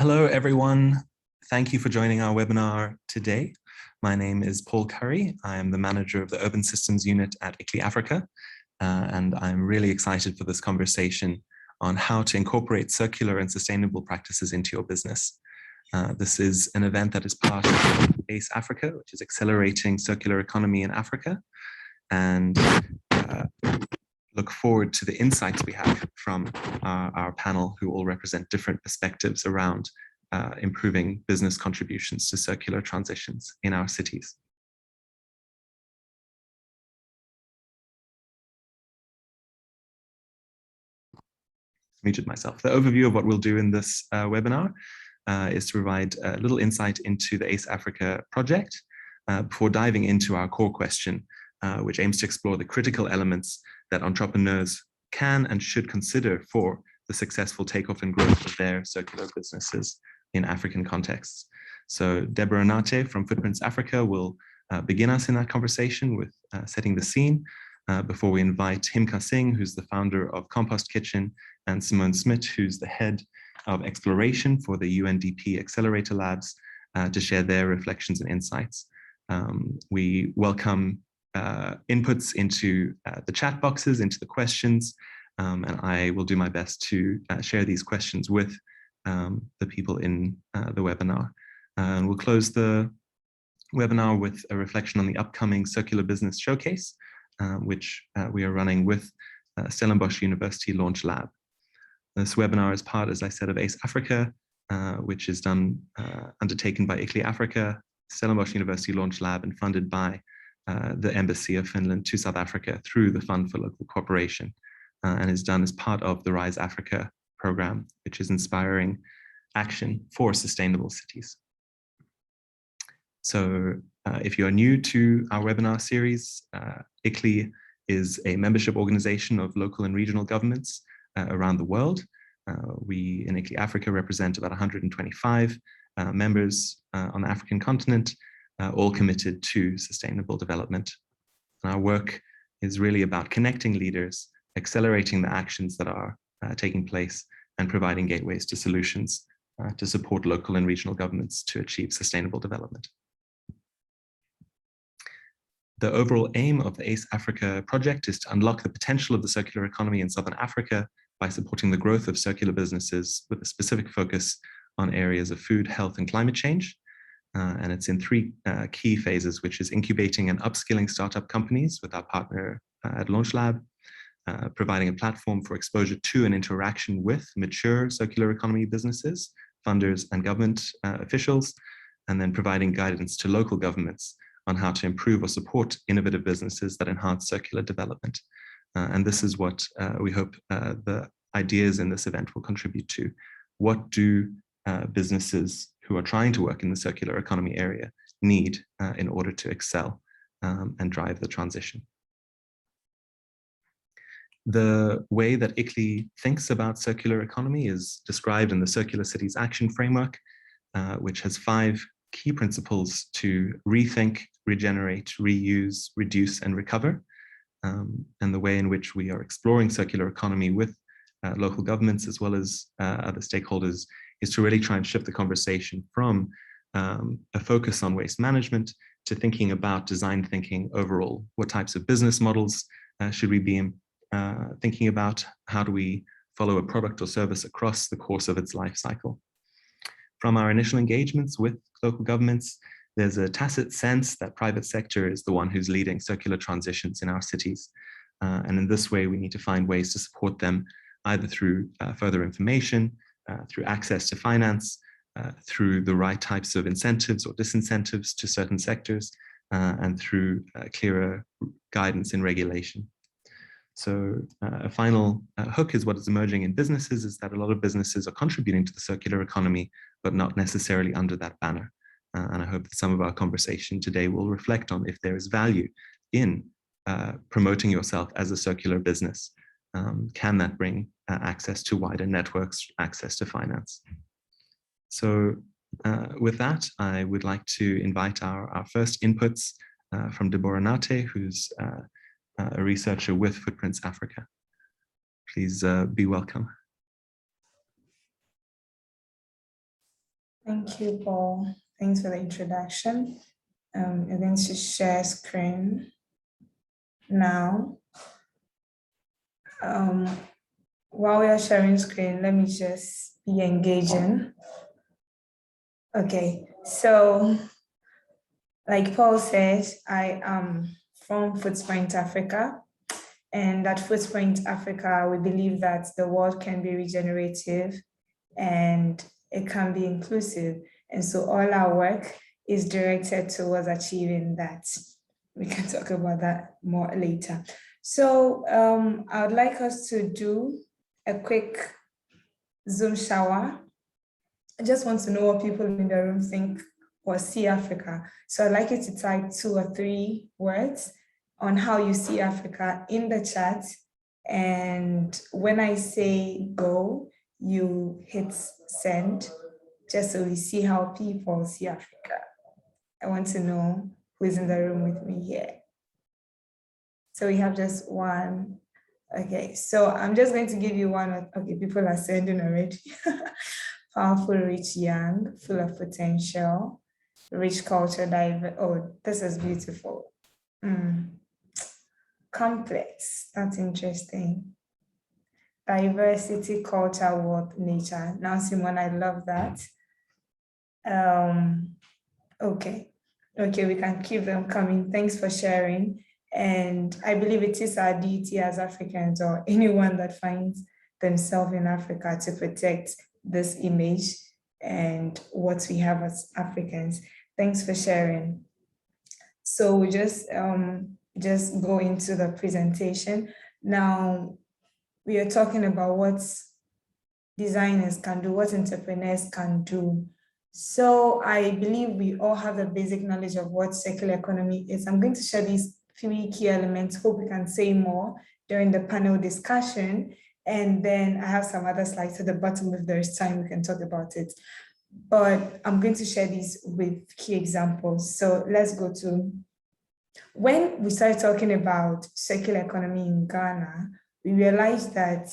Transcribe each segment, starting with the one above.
Hello, everyone. Thank you for joining our webinar today. My name is Paul Curry. I am the manager of the Urban Systems Unit at ICLEI Africa, and I'm really excited for this conversation on how to incorporate circular and sustainable practices into your business. This is an event that is part of ACE Africa, which is Accelerating Circular Economy in Africa, and look forward to the insights we have from our panel, who all represent different perspectives around improving business contributions to circular transitions in our cities. Muted myself. The overview of what we'll do in this webinar is to provide a little insight into the ACE Africa project before diving into our core question, which aims to explore the critical elements that entrepreneurs can and should consider for the successful takeoff and growth of their circular businesses in African contexts. So Deborah Nate from Footspoint Africa will begin us in that conversation with setting the scene before we invite Himka Singh, who's the founder of Compost Kitchen, and Simone Smit, who's the head of exploration for the UNDP Accelerator Labs, to share their reflections and insights. We welcome inputs into the chat boxes, into the questions, and I will do my best to share these questions with the people in the webinar. And we'll close the webinar with a reflection on the upcoming Circular Business Showcase, which we are running with Stellenbosch University Launch Lab. This webinar is part, as I said, of ACE Africa, which is undertaken by ICLEI Africa, Stellenbosch University Launch Lab, and funded by the Embassy of Finland to South Africa through the Fund for Local Cooperation, and is done as part of the Rise Africa program, which is inspiring action for sustainable cities. So if you are new to our webinar series, ICLEI is a membership organization of local and regional governments around the world. We in ICLEI Africa represent about 125 members on the African continent, all committed to sustainable development. And our work is really about connecting leaders, accelerating the actions that are taking place, and providing gateways to solutions to support local and regional governments to achieve sustainable development. The overall aim of the ACE Africa project is to unlock the potential of the circular economy in Southern Africa by supporting the growth of circular businesses with a specific focus on areas of food, health, and climate change. And it's in three key phases, which is incubating and upskilling startup companies with our partner at Launch Lab, providing a platform for exposure to and interaction with mature circular economy businesses, funders, and government officials, and then providing guidance to local governments on how to improve or support innovative businesses that enhance circular development. And this is what we hope the ideas in this event will contribute to. What do businesses who are trying to work in the circular economy area need in order to excel and drive the transition? The way that ICLEI thinks about circular economy is described in the Circular Cities Action Framework, which has 5 key principles to rethink, regenerate, reuse, reduce, and recover. And the way in which we are exploring circular economy with local governments as well as other stakeholders is to really try and shift the conversation from a focus on waste management to thinking about design thinking overall. What types of business models should we be thinking about? How do we follow a product or service across the course of its life cycle? From our initial engagements with local governments, there's a tacit sense that private sector is the one who's leading circular transitions in our cities. And in this way, we need to find ways to support them either through further information, through access to finance, through the right types of incentives or disincentives to certain sectors, and through clearer guidance in regulation. So a final hook is what is emerging in businesses is that a lot of businesses are contributing to the circular economy, but not necessarily under that banner. And I hope that some of our conversation today will reflect on if there is value in promoting yourself as a circular business. Can that bring access to wider networks, access to finance? So with that, I would like to invite our first inputs from Deborah Nate, who's a researcher with Footspoint Africa. Please be welcome. Thank you, Paul. Thanks for the introduction. I'm going to share screen now. While we are sharing screen, let me just be engaging. Okay, so like Paul said, I am from Footspoint Africa, and at Footspoint Africa, we believe that the world can be regenerative and it can be inclusive. And so all our work is directed towards achieving that. We can talk about that more later. So I would like us to do a quick Zoom shower. I just want to know what people in the room think or see Africa. So I'd like you to type 2 or 3 words on how you see Africa in the chat. And when I say go, you hit send, just so we see how people see Africa. I want to know who is in the room with me here. So we have just one. Okay, so I'm just going to give you one. Okay, people are sending already. Powerful, rich, young, full of potential, rich culture, diverse. Oh, this is beautiful. Complex, that's interesting. Diversity, culture, worth, nature. Now, Simone, I love that. Okay, we can keep them coming. Thanks for sharing. And I believe it is our duty as Africans or anyone that finds themselves in Africa to protect this image and what we have as Africans. Thanks for sharing. So we just go into the presentation. Now, we are talking about what designers can do, what entrepreneurs can do. So I believe we all have a basic knowledge of what circular economy is. I'm going to share these 3 key elements. Hope we can say more during the panel discussion. And then I have some other slides at the bottom. If there's time, we can talk about it. But I'm going to share these with key examples. So let's go to, when we started talking about circular economy in Ghana, we realized that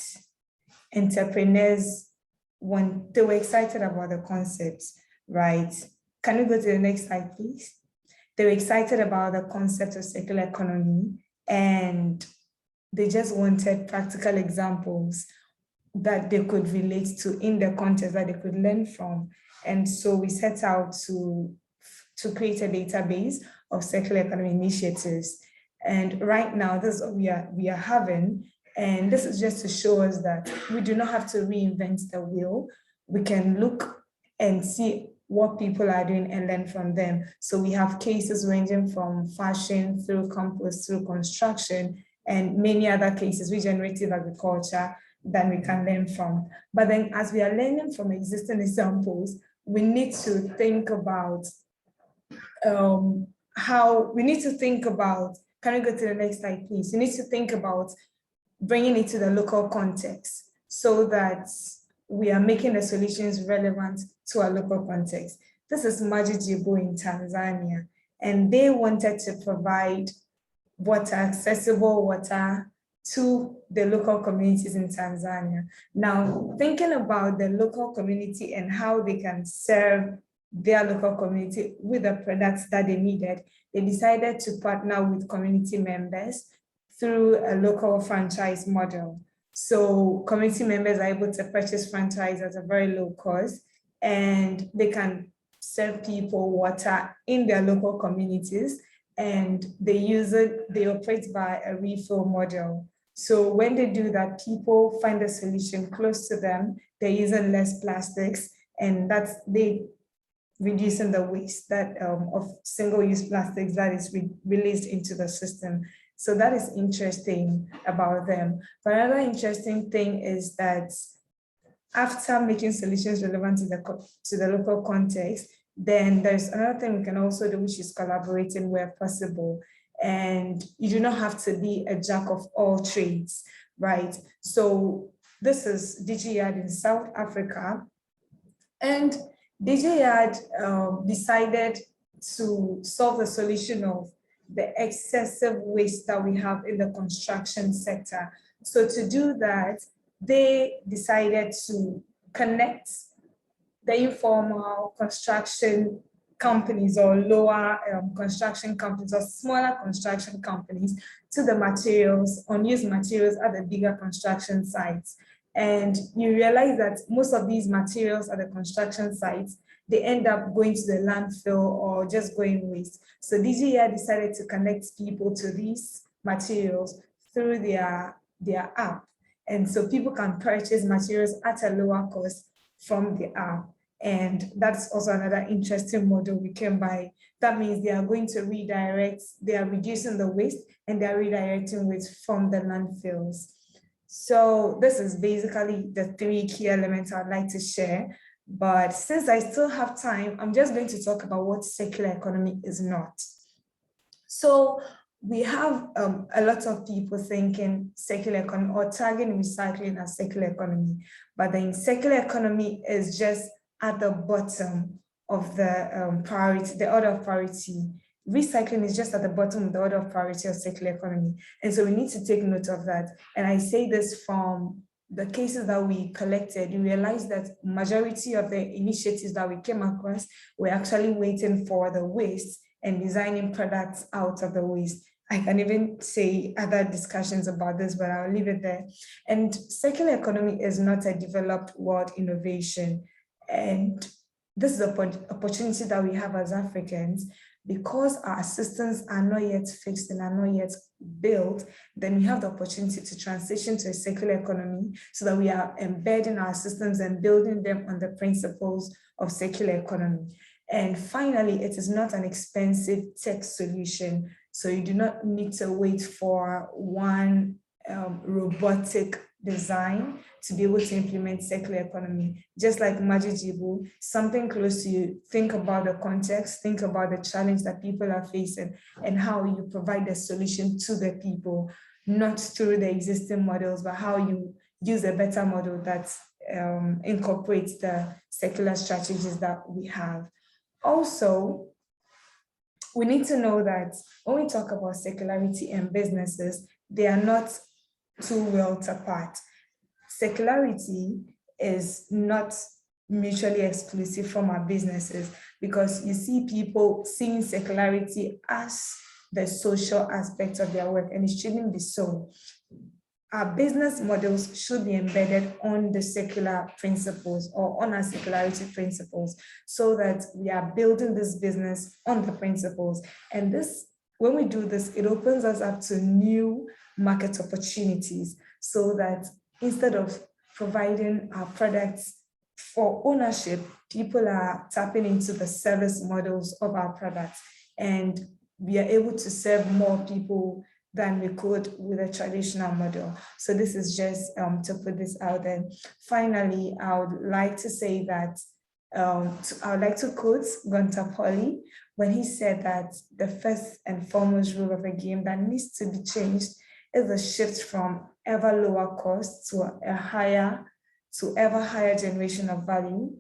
entrepreneurs, when they were excited about the concepts, right? Can we go to the next slide, please? They were excited about the concept of circular economy, and they just wanted practical examples that they could relate to in the context that they could learn from. And so we set out to create a database of circular economy initiatives. And right now, this is what we are having. And this is just to show us that we do not have to reinvent the wheel. We can look and see what people are doing and learn from them. So we have cases ranging from fashion through compost, through construction, and many other cases, regenerative agriculture, that we can learn from. But then as we are learning from existing examples, we need to think about can we go to the next slide, please? You need to think about bringing it to the local context so that we are making the solutions relevant to our local context. This is Majijibo in Tanzania, and they wanted to provide water, accessible water to the local communities in Tanzania. Now, thinking about the local community and how they can serve their local community with the products that they needed, they decided to partner with community members through a local franchise model. So community members are able to purchase franchise at a very low cost, and they can serve people water in their local communities, and they operate by a refill model. So when they do that, people find a solution close to them. They're using less plastics, and they reducing the waste of single-use plastics that is released into the system. So that is interesting about them. But another interesting thing is that after making solutions relevant to the local context, then there's another thing we can also do, which is collaborating where possible. And you do not have to be a jack of all trades, right? So this is DigiYard in South Africa. And DigiYard decided to solve the solution of the excessive waste that we have in the construction sector. So to do that, they decided to connect the informal construction companies or lower construction companies or smaller construction companies to the materials, unused materials at the bigger construction sites. And you realize that most of these materials at the construction sites, they end up going to the landfill or just going waste. So DGEI decided to connect people to these materials through their app. And so people can purchase materials at a lower cost from the app. And that's also another interesting model we came by. That means they are going to redirect, they are reducing the waste and they are redirecting waste from the landfills. So this is basically the 3 key elements I'd like to share. But since I still have time, I'm just going to talk about what circular economy is not. So we have a lot of people thinking circular economy or tagging recycling as circular economy, but then circular economy is just at the bottom of the priority, the order of priority. Recycling is just at the bottom of the order of priority of circular economy. And so we need to take note of that. And I say this from the cases that we collected, you realize that majority of the initiatives that we came across were actually waiting for the waste and designing products out of the waste. I can even say other discussions about this, but I'll leave it there. And circular economy is not a developed world innovation. And this is an opportunity that we have as Africans. Because our systems are not yet fixed and are not yet built, then we have the opportunity to transition to a circular economy so that we are embedding our systems and building them on the principles of circular economy. And finally, it is not an expensive tech solution. So you do not need to wait for one robotic design to be able to implement circular economy. Just like Majijibu, something close to you, think about the context, think about the challenge that people are facing and how you provide the solution to the people, not through the existing models, but how you use a better model that incorporates the circular strategies that we have. Also, we need to know that when we talk about circularity and businesses, they are not two worlds apart. Circularity is not mutually exclusive from our businesses, because you see people seeing circularity as the social aspect of their work, and it shouldn't be so. Our business models should be embedded on the circular principles or on our circularity principles, so that we are building this business on the principles. And this, when we do this, it opens us up to new market opportunities, so that instead of providing our products for ownership, people are tapping into the service models of our products, and we are able to serve more people than we could with a traditional model. So this is just to put this out there. Finally, I would like to say that I would like to quote Gunter Pauli when he said that the first and foremost rule of the game that needs to be changed is a shift from ever lower cost to ever higher generation of value.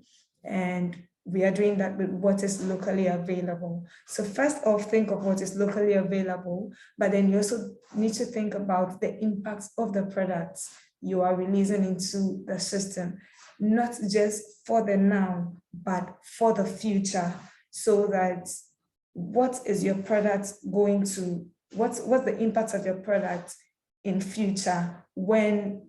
And we are doing that with what is locally available. So first off, think of what is locally available, but then you also need to think about the impacts of the products you are releasing into the system, not just for the now, but for the future, so that what is your product going to, what's the impact of your product in future when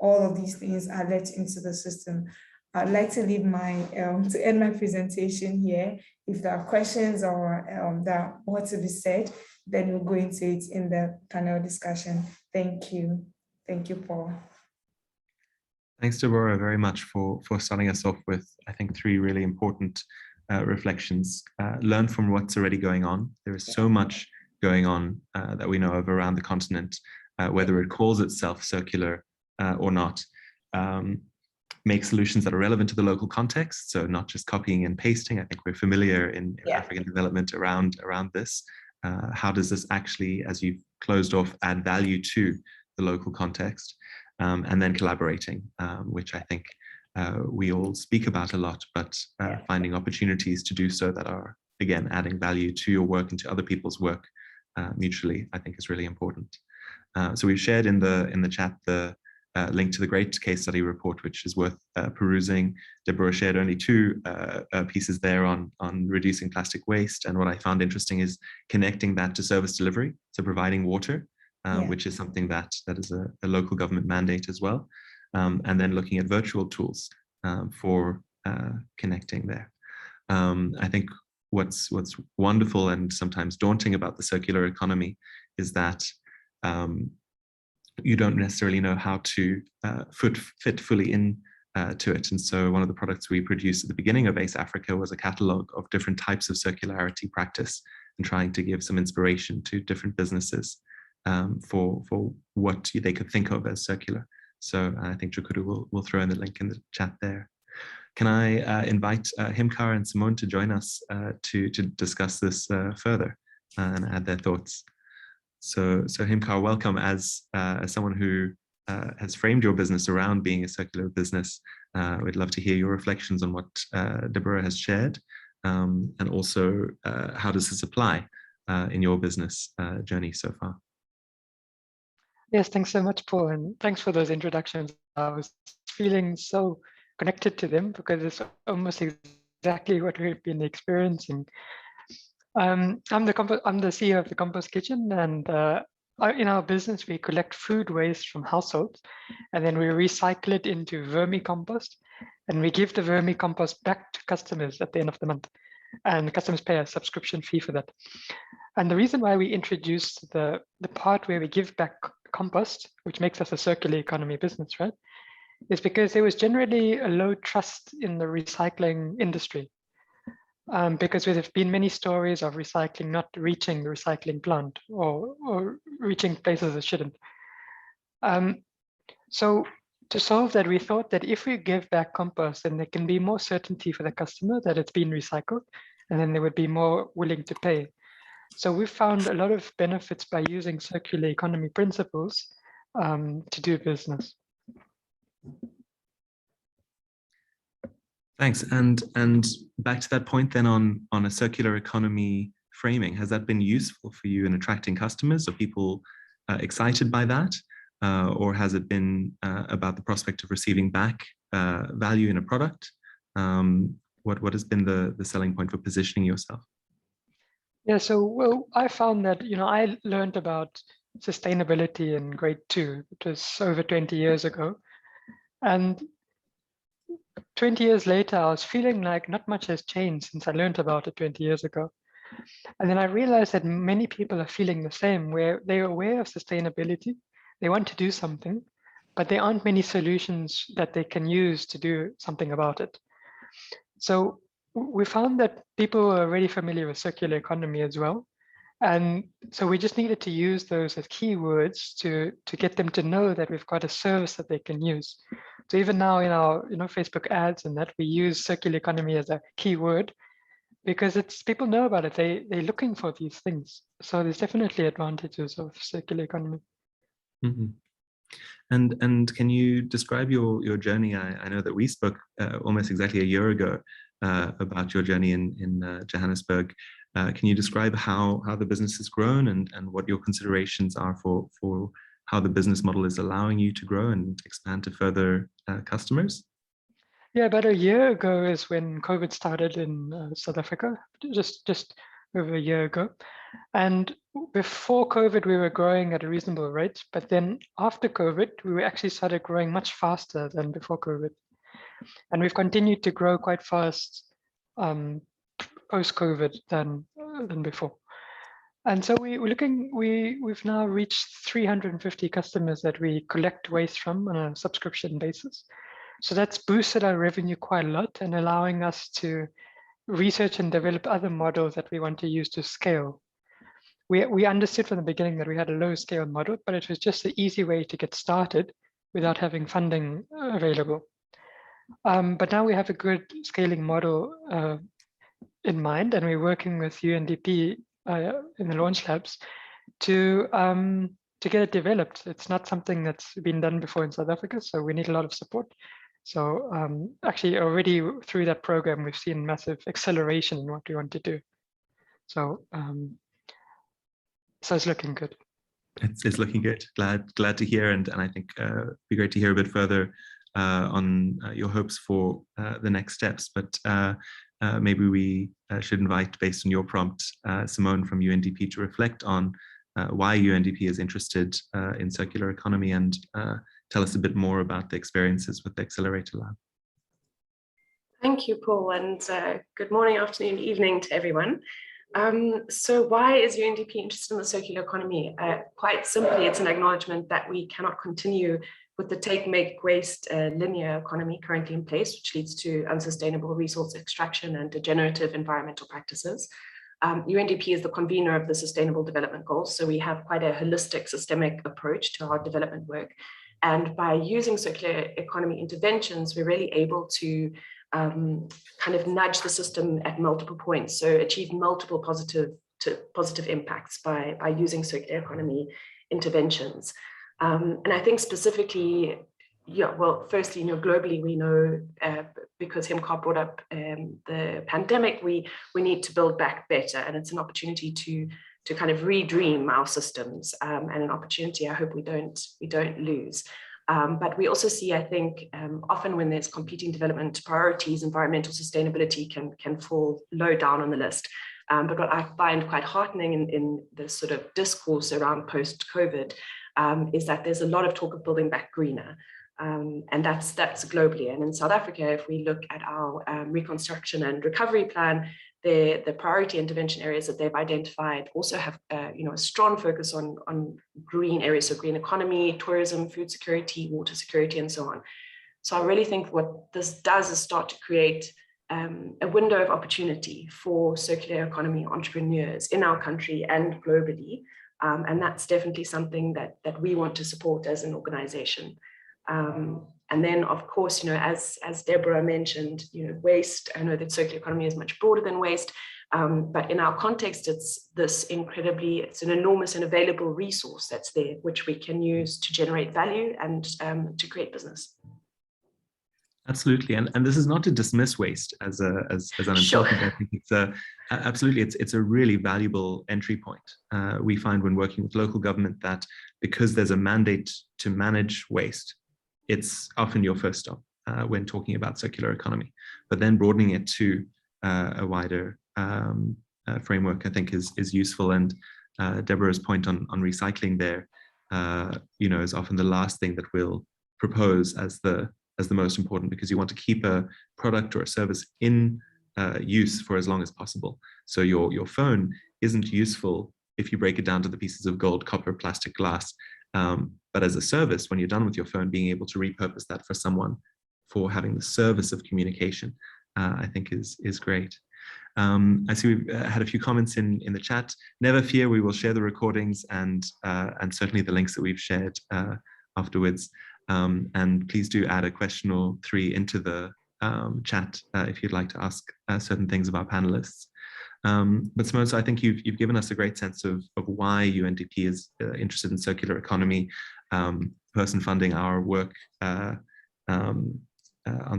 all of these things are let into the system. I'd like to leave to end my presentation here. If there are questions or there are more to be said, then we'll go into it in the panel discussion. Thank you. Thank you, Paul. Thanks, Deborah, very much for starting us off with, I think, 3 really important reflections. Learn from what's already going on. There is so much going on that we know of around the continent, whether it calls itself circular or not. Make solutions that are relevant to the local context, so not just copying and pasting. I think we're familiar in African development around this. How does this actually, as you've closed off, add value to the local context? And then collaborating, which I think we all speak about a lot, but finding opportunities to do so that are, again, adding value to your work and to other people's work mutually, I think is really important. So we've shared in the chat the link to the great case study report, which is worth perusing. Deborah shared only two pieces there on reducing plastic waste. And what I found interesting is connecting that to service delivery, so providing water, which is something that is a local government mandate as well. And then looking at virtual tools for connecting there. I think what's wonderful and sometimes daunting about the circular economy is that you don't necessarily know how to fit fully in to it. And so one of the products we produced at the beginning of ACE Africa was a catalogue of different types of circularity practice and trying to give some inspiration to different businesses for what they could think of as circular. So I think Chukuru will throw in the link in the chat there. Can I invite Himkar and Simone to join us to discuss this further and add their thoughts? So Himkar, welcome. As someone who has framed your business around being a circular business, we'd love to hear your reflections on what Deborah has shared, and also how does this apply in your business journey so far? Yes, thanks so much, Paul, and thanks for those introductions. I was feeling so connected to them because it's almost exactly what we've been experiencing. I'm the CEO of the Compost Kitchen, and in our business, we collect food waste from households, and then we recycle it into vermicompost, and we give the vermicompost back to customers at the end of the month, and customers pay a subscription fee for that. And the reason why we introduced the part where we give back compost, which makes us a circular economy business, right, is because there was generally a low trust in the recycling industry. Because there have been many stories of recycling not reaching the recycling plant or reaching places it shouldn't. So to solve that, we thought that if we give back compost, then there can be more certainty for the customer that it's been recycled, and then they would be more willing to pay. So we found a lot of benefits by using circular economy principles to do business. Thanks. And back to that point then on a circular economy framing, has that been useful for you in attracting customers? Are people excited by that? Or has it been about the prospect of receiving back value in a product? What has been the selling point for positioning yourself? Yeah, so well, I found that, I learned about sustainability in grade 2, it was over 20 years ago. And 20 years later, I was feeling like not much has changed since I learned about it 20 years ago. And then I realized that many people are feeling the same, where they're aware of sustainability, they want to do something, but there aren't many solutions that they can use to do something about it. So we found that people are already familiar with circular economy as well. And so we just needed to use those as keywords to get them to know that we've got a service that they can use. So even now in our Facebook ads and that, we use circular economy as a keyword because people know about it. They're looking for these things. So there's definitely advantages of circular economy. Mm-hmm. And can you describe your journey? I know that we spoke almost exactly a year ago about your journey in Johannesburg. Can you describe how the business has grown and what your considerations are for how the business model is allowing you to grow and expand to further customers? Yeah, about a year ago is when COVID started in South Africa, just over a year ago. And before COVID, we were growing at a reasonable rate. But then after COVID, we actually started growing much faster than before COVID. And we've continued to grow quite fast post-COVID than before. And so we've now reached 350 customers that we collect waste from on a subscription basis. So that's boosted our revenue quite a lot and allowing us to research and develop other models that we want to use to scale. We understood from the beginning that we had a low scale model, but it was just the easy way to get started without having funding available. But now we have a good scaling model in mind, and we're working with UNDP in the launch labs to get it developed. It's not something that's been done before in South Africa, so we need a lot of support. So actually already through that program, we've seen massive acceleration in what we want to do. So, so it's looking good. It's looking good. Glad to hear, and I think it'd be great to hear a bit further on your hopes for the next steps. But maybe we should invite, based on your prompt, Simone from UNDP to reflect on why UNDP is interested in circular economy, and tell us a bit more about the experiences with the Accelerator Lab. Thank you, Paul, and good morning, afternoon, evening to everyone. So why is UNDP interested in the circular economy? Quite simply, it's an acknowledgement that we cannot continue with the take, make, waste linear economy currently in place, which leads to unsustainable resource extraction and degenerative environmental practices. UNDP is the convener of the Sustainable Development Goals, so we have quite a holistic, systemic approach to our development work. And by using circular economy interventions, we're really able to kind of nudge the system at multiple points, so achieve multiple positive impacts by using circular economy interventions. And I think specifically, yeah, well, firstly, globally, we know, because Himkar brought up the pandemic, we need to build back better, and it's an opportunity to kind of redream our systems, and an opportunity I hope we don't lose. But we also see, I think, often when there's competing development priorities, environmental sustainability can fall low down on the list. But what I find quite heartening in the sort of discourse around post-COVID is that there's a lot of talk of building back greener. And that's globally. And in South Africa, if we look at our reconstruction and recovery plan, the priority intervention areas that they've identified also have a strong focus on green areas, so green economy, tourism, food security, water security, and so on. So I really think what this does is start to create a window of opportunity for circular economy entrepreneurs in our country and globally. And that's definitely something that we want to support as an organization. And then, of course, as Deborah mentioned, waste. I know that circular economy is much broader than waste, but in our context, it's an enormous and available resource that's there, which we can use to generate value and to create business. Absolutely, and this is not to dismiss waste as unimportant. Sure. I think it's a really valuable entry point. We find when working with local government that because there's a mandate to manage waste, it's often your first stop when talking about circular economy. But then broadening it to a wider framework, I think, is useful. And Deborah's point on recycling there, is often the last thing that we'll propose as the most important, because you want to keep a product or a service in use for as long as possible. So your phone isn't useful if you break it down to the pieces of gold, copper, plastic, glass. But as a service, when you're done with your phone, being able to repurpose that for someone for having the service of communication, I think is great. I see we've had a few comments in the chat. Never fear, we will share the recordings and certainly the links that we've shared afterwards. And please do add a question or three into the chat if you'd like to ask certain things of our panelists. But Simone, so I think you've given us a great sense of why UNDP is interested in circular economy. Person funding our work on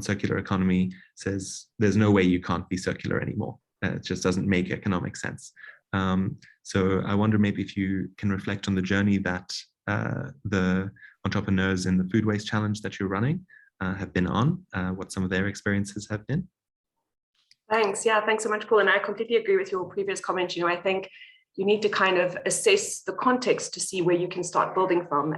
circular economy says there's no way you can't be circular anymore. It just doesn't make economic sense. So I wonder maybe if you can reflect on the journey that the entrepreneurs in the food waste challenge that you're running have been on, what some of their experiences have been. Thanks. Yeah, thanks so much, Paul. And I completely agree with your previous comment. I think you need to kind of assess the context to see where you can start building from.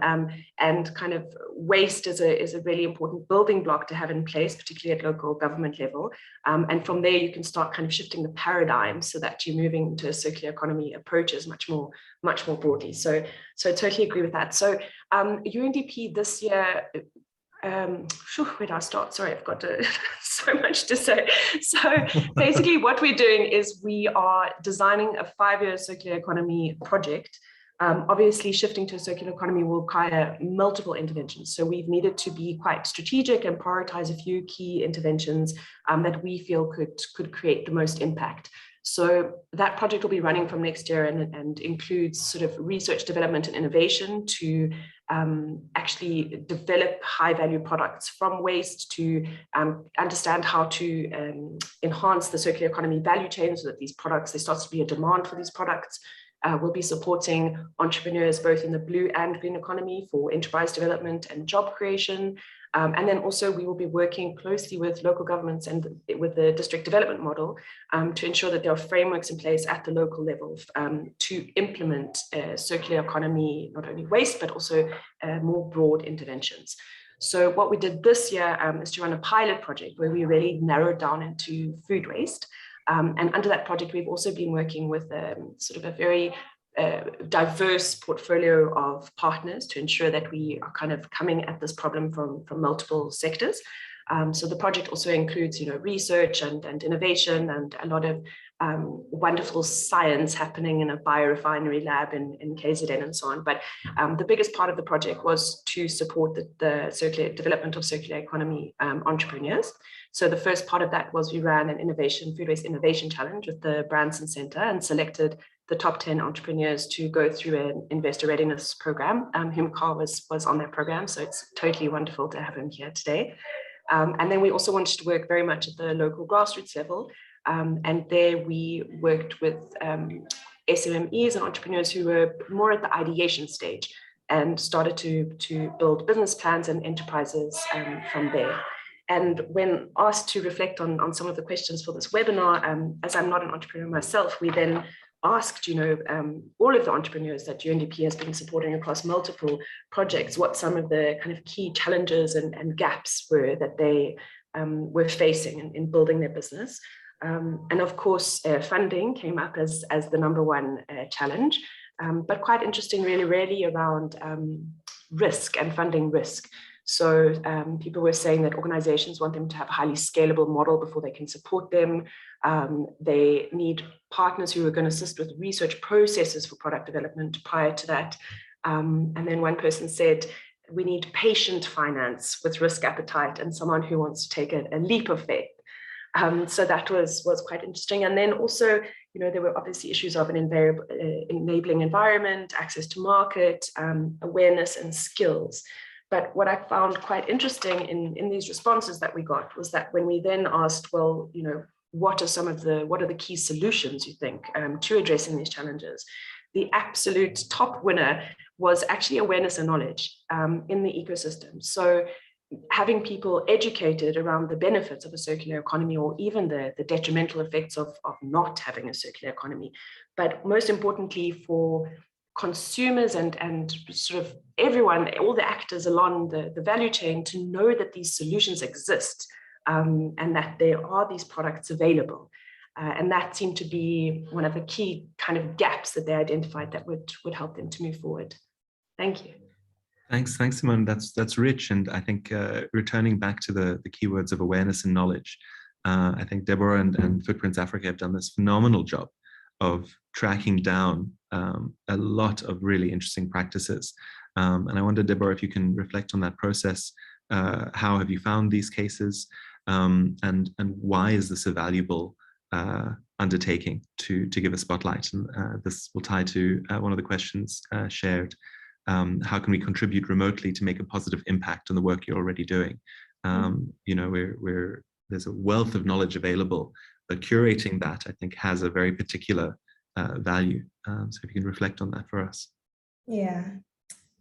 And kind of waste is a really important building block to have in place, particularly at local government level. And from there, you can start kind of shifting the paradigm so that you're moving into a circular economy approaches much more broadly. So totally agree with that. So UNDP this year, where do I start? Sorry, I've got so much to say. So basically what we're doing is we are designing a 5-year circular economy project. Obviously, shifting to a circular economy will require multiple interventions. So we've needed to be quite strategic and prioritize a few key interventions that we feel could create the most impact. So that project will be running from next year and includes sort of research, development, and innovation to actually develop high-value products from waste, to understand how to enhance the circular economy value chain so that these products, there starts to be a demand for these products, We'll be supporting entrepreneurs both in the blue and green economy for enterprise development and job creation. And then also we will be working closely with local governments and with the district development model to ensure that there are frameworks in place at the local level to implement circular economy, not only waste, but also more broad interventions. So what we did this year is to run a pilot project where we really narrowed down into food waste. And under that project, we've also been working with sort of a very diverse portfolio of partners to ensure that we are kind of coming at this problem from multiple sectors. So the project also includes, research and innovation and a lot of wonderful science happening in a biorefinery lab in KZN and so on. But the biggest part of the project was to support the circular development of circular economy entrepreneurs. So the first part of that was we ran an food waste innovation challenge with the Branson Center and selected the top 10 entrepreneurs to go through an investor readiness program. Himkar was on that program, so it's totally wonderful to have him here today. And then we also wanted to work very much at the local grassroots level. And there we worked with SMMEs and entrepreneurs who were more at the ideation stage and started to build business plans and enterprises from there. And when asked to reflect on some of the questions for this webinar, as I'm not an entrepreneur myself, we then asked, all of the entrepreneurs that UNDP has been supporting across multiple projects, what some of the kind of key challenges and gaps were that they were facing in building their business. And of course, funding came up as the number one challenge, but quite interesting, really around risk and funding risk. So people were saying that organizations want them to have a highly scalable model before they can support them. They need partners who are going to assist with research processes for product development prior to that. And then one person said, we need patient finance with risk appetite and someone who wants to take a leap of faith. So that was quite interesting. And then also, there were obviously issues of an enabling environment, access to market, awareness and skills. But what I found quite interesting in these responses that we got was that when we then asked, well, what are the key solutions you think to addressing these challenges? The absolute top winner was actually awareness and knowledge in the ecosystem. So having people educated around the benefits of a circular economy or even the detrimental effects of not having a circular economy. But most importantly for consumers and sort of everyone, all the actors along the value chain to know that these solutions exist and that there are these products available. And that seemed to be one of the key kind of gaps that they identified that would help them to move forward. Thank you. Thanks, Simone. That's rich. And I think returning back to the keywords of awareness and knowledge, I think Deborah and Footprints Africa have done this phenomenal job of tracking down a lot of really interesting practices. And I wonder, Deborah, if you can reflect on that process. How have you found these cases? And why is this a valuable undertaking to give a spotlight? And this will tie to one of the questions shared. How can we contribute remotely to make a positive impact on the work you're already doing? There's a wealth of knowledge available, but curating that, I think, has a very particular value. So if you can reflect on that for us. Yeah,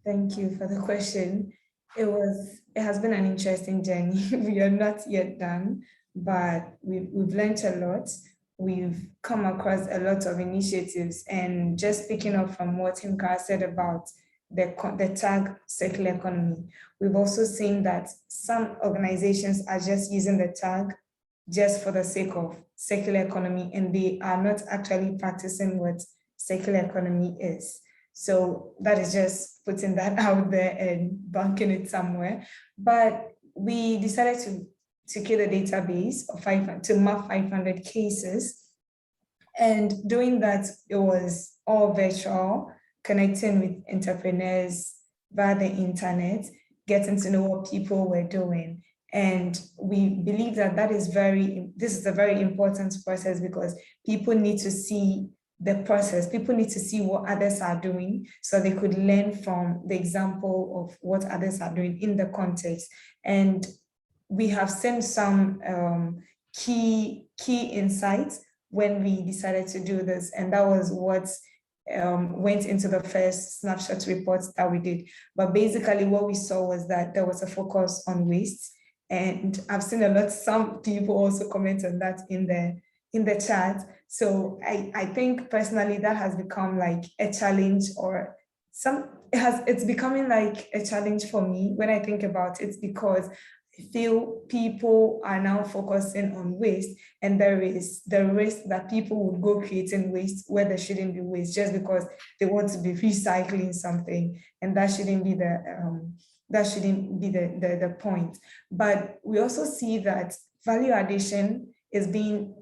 thank you for the question. It has been an interesting journey. We are not yet done, but we've learned a lot. We've come across a lot of initiatives, and just picking up from what Himkar said about the tag circular economy, we've also seen that some organizations are just using the tag just for the sake of circular economy, and they are not actually practicing what circular economy is. So that is just putting that out there and bunking it somewhere. But we decided to secure the database to map 500 cases. And doing that, it was all virtual, connecting with entrepreneurs via the internet, getting to know what people were doing. And we believe that this is a very important process because people need to see the process. People need to see what others are doing so they could learn from the example of what others are doing in the context. And we have seen some key insights when we decided to do this. And that was what went into the first snapshot reports that we did. But basically what we saw was that there was a focus on waste. And I've seen some people also comment on that in the chat. So I think personally that has become like a challenge, or it's becoming like a challenge for me when I think about it, because I feel people are now focusing on waste, and there is the risk that people would go creating waste where there shouldn't be waste just because they want to be recycling something, and that shouldn't be the point. But we also see that value addition is being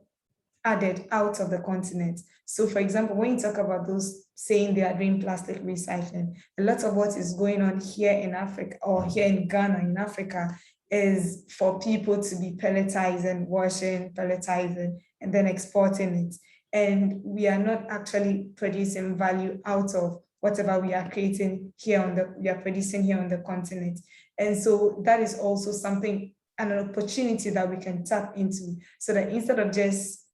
added out of the continent. So for example, when you talk about those saying they are doing plastic recycling, a lot of what is going on here in Africa, or here in Ghana in Africa, is for people to be pelletizing, washing, pelletizing, and then exporting it. And we are not actually producing value out of whatever we are creating here we are producing here on the continent. And so that is also something, an opportunity that we can tap into, so that instead of just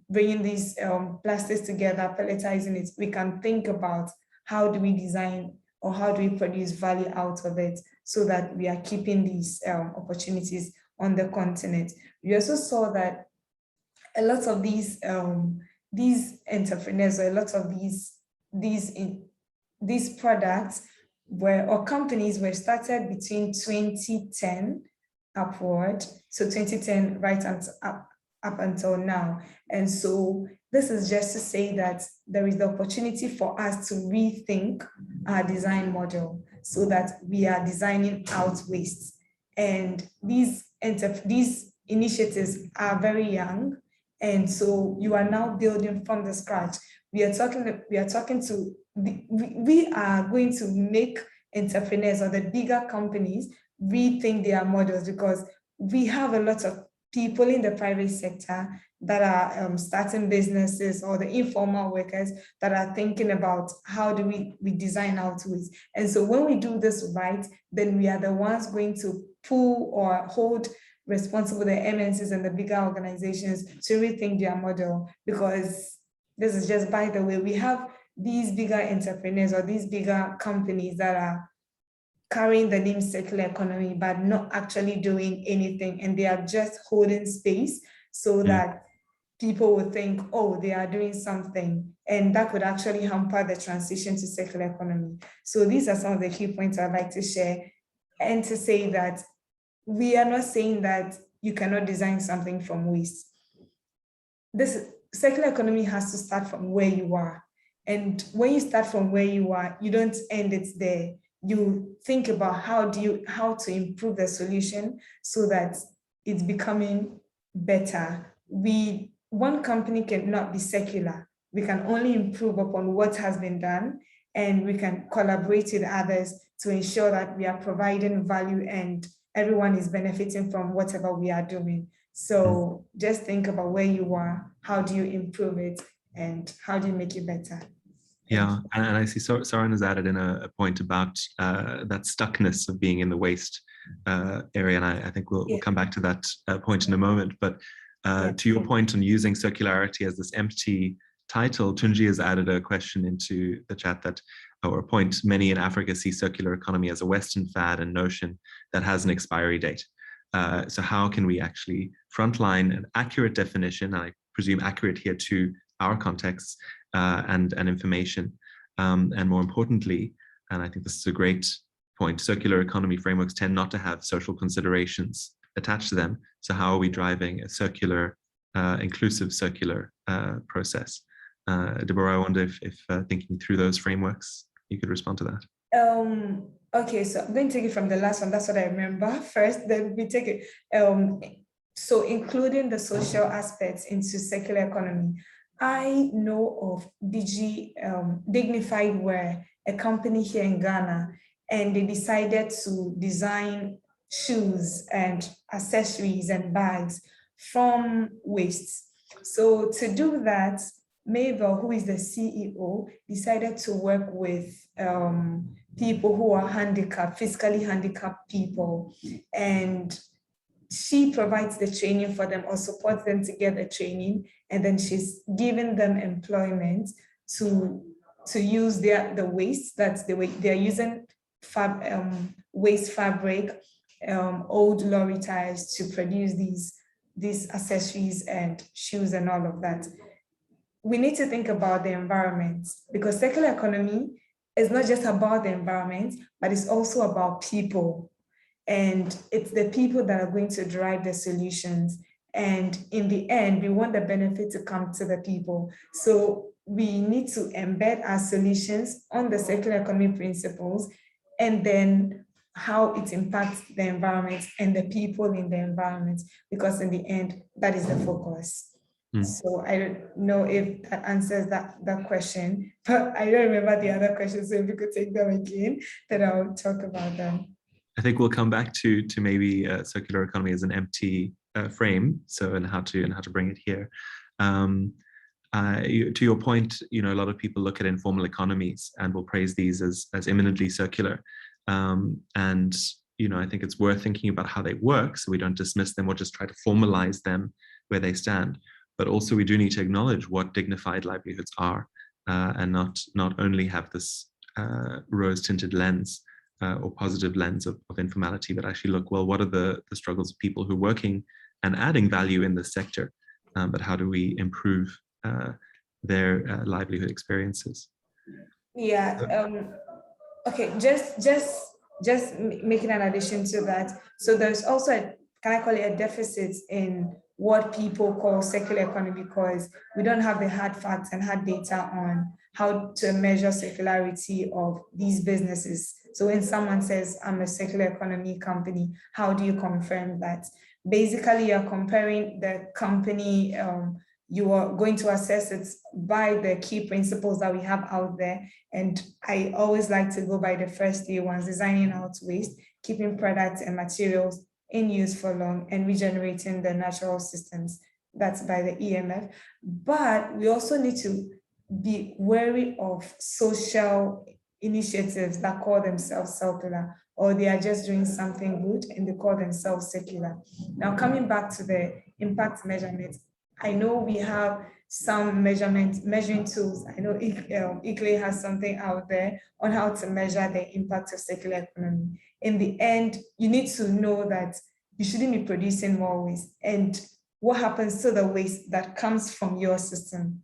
bringing these plastics together, pelletizing it, we can think about how do we design or how do we produce value out of it, so that we are keeping these opportunities on the continent. We also saw that a lot of these entrepreneurs, or a lot of these products or companies were started between 2010 upward, so 2010 right up until now. And so this is just to say that there is the opportunity for us to rethink our design model, so that we are designing out waste. And these initiatives are very young, and so you are now building from the scratch. We are going to make entrepreneurs, or the bigger companies, rethink their models, because we have a lot of people in the private sector that are starting businesses, or the informal workers that are thinking about how do we design out waste. And so when we do this right, then we are the ones going to pull or hold responsible the MNCs and the bigger organizations to rethink their model. Because this is just by the way, we have these bigger entrepreneurs or these bigger companies that are carrying the name circular economy, but not actually doing anything, and they are just holding space so that people will think, oh, they are doing something, and that could actually hamper the transition to circular economy. So these are some of the key points I'd like to share, and to say that we are not saying that you cannot design something from waste. This circular economy has to start from where you are, and when you start from where you are, you don't end it there. You think about how to improve the solution so that it's becoming better. One company cannot be circular. We can only improve upon what has been done, and we can collaborate with others to ensure that we are providing value and everyone is benefiting from whatever we are doing. So just think about where you are, how do you improve it, and how do you make it better? Yeah, and I see Soren has added in a point about that stuckness of being in the waste area, and I think we'll come back to that point in a moment. But to your point on using circularity as this empty title, Tunji has added a question into the chat or a point: many in Africa see circular economy as a Western fad and notion that has an expiry date. So how can we actually frontline an accurate definition, I presume accurate here to our contexts, and information, and more importantly, and I think this is a great point, circular economy frameworks tend not to have social considerations attached to them. So how are we driving a circular, inclusive circular process? Deborah, I wonder if thinking through those frameworks, you could respond to that. Okay, so I'm going to take it from the last one. That's what I remember first. Then we take it. So including the social aspects into circular economy. I know of Dignified Wear, a company here in Ghana, and they decided to design shoes and accessories and bags from waste. So to do that, Mabel, who is the CEO, decided to work with people who are handicapped, physically handicapped people, and she provides the training for them or supports them to get the training, and then she's giving them employment to use the waste. That's the way they're using waste fabric, old lorry tires to produce these accessories and shoes and all of that. We need to think about the environment, because circular economy is not just about the environment, but it's also about people. And it's the people that are going to drive the solutions. And in the end, we want the benefit to come to the people. So we need to embed our solutions on the circular economy principles, and then how it impacts the environment and the people in the environment, because in the end, that is the focus. So I don't know if that answers that question, but I don't remember the other questions. So if you could take them again, then I'll talk about them. I think we'll come back to maybe circular economy as an empty frame. So and how to bring it here. To your point, a lot of people look at informal economies and will praise these as imminently circular. And I think it's worth thinking about how they work, so we don't dismiss them or just try to formalize them where they stand. But also we do need to acknowledge what dignified livelihoods are, and not only have this rose-tinted lens or positive lens of informality, but actually look, well, what are the struggles of people who are working and adding value in this sector, but how do we improve their livelihood experiences? Yeah. Okay. Just making an addition to that. So there's also can I call it a deficit in what people call circular economy, because we don't have the hard facts and hard data on how to measure circularity of these businesses. So when someone says, I'm a circular economy company, how do you confirm that? Basically, you're comparing the company, you are going to assess it by the key principles that we have out there. And I always like to go by the first 3 ones: designing out waste, keeping products and materials in use for long, and regenerating the natural systems. That's by the EMF. But we also need to be wary of social initiatives that call themselves circular, or they are just doing something good and they call themselves circular. Now, coming back to the impact measurement, I know we have some measuring tools. I know ICLEI has something out there on how to measure the impact of circular economy. In the end, you need to know that you shouldn't be producing more waste, and what happens to the waste that comes from your system.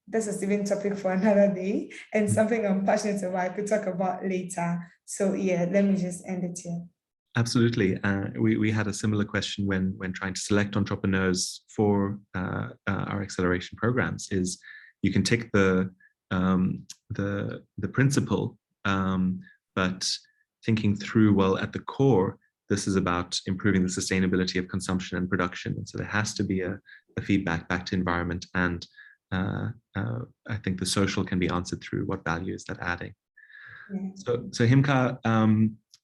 This is even a topic for another day, and something I'm passionate about, I could talk about later. So yeah, let me just end it here. Absolutely. We had a similar question when trying to select entrepreneurs for our acceleration programs. Is you can tick the principle, but thinking through, well, at the core, this is about improving the sustainability of consumption and production. And so there has to be a feedback back to environment, and I think the social can be answered through what value is that adding. Yeah. So Himka,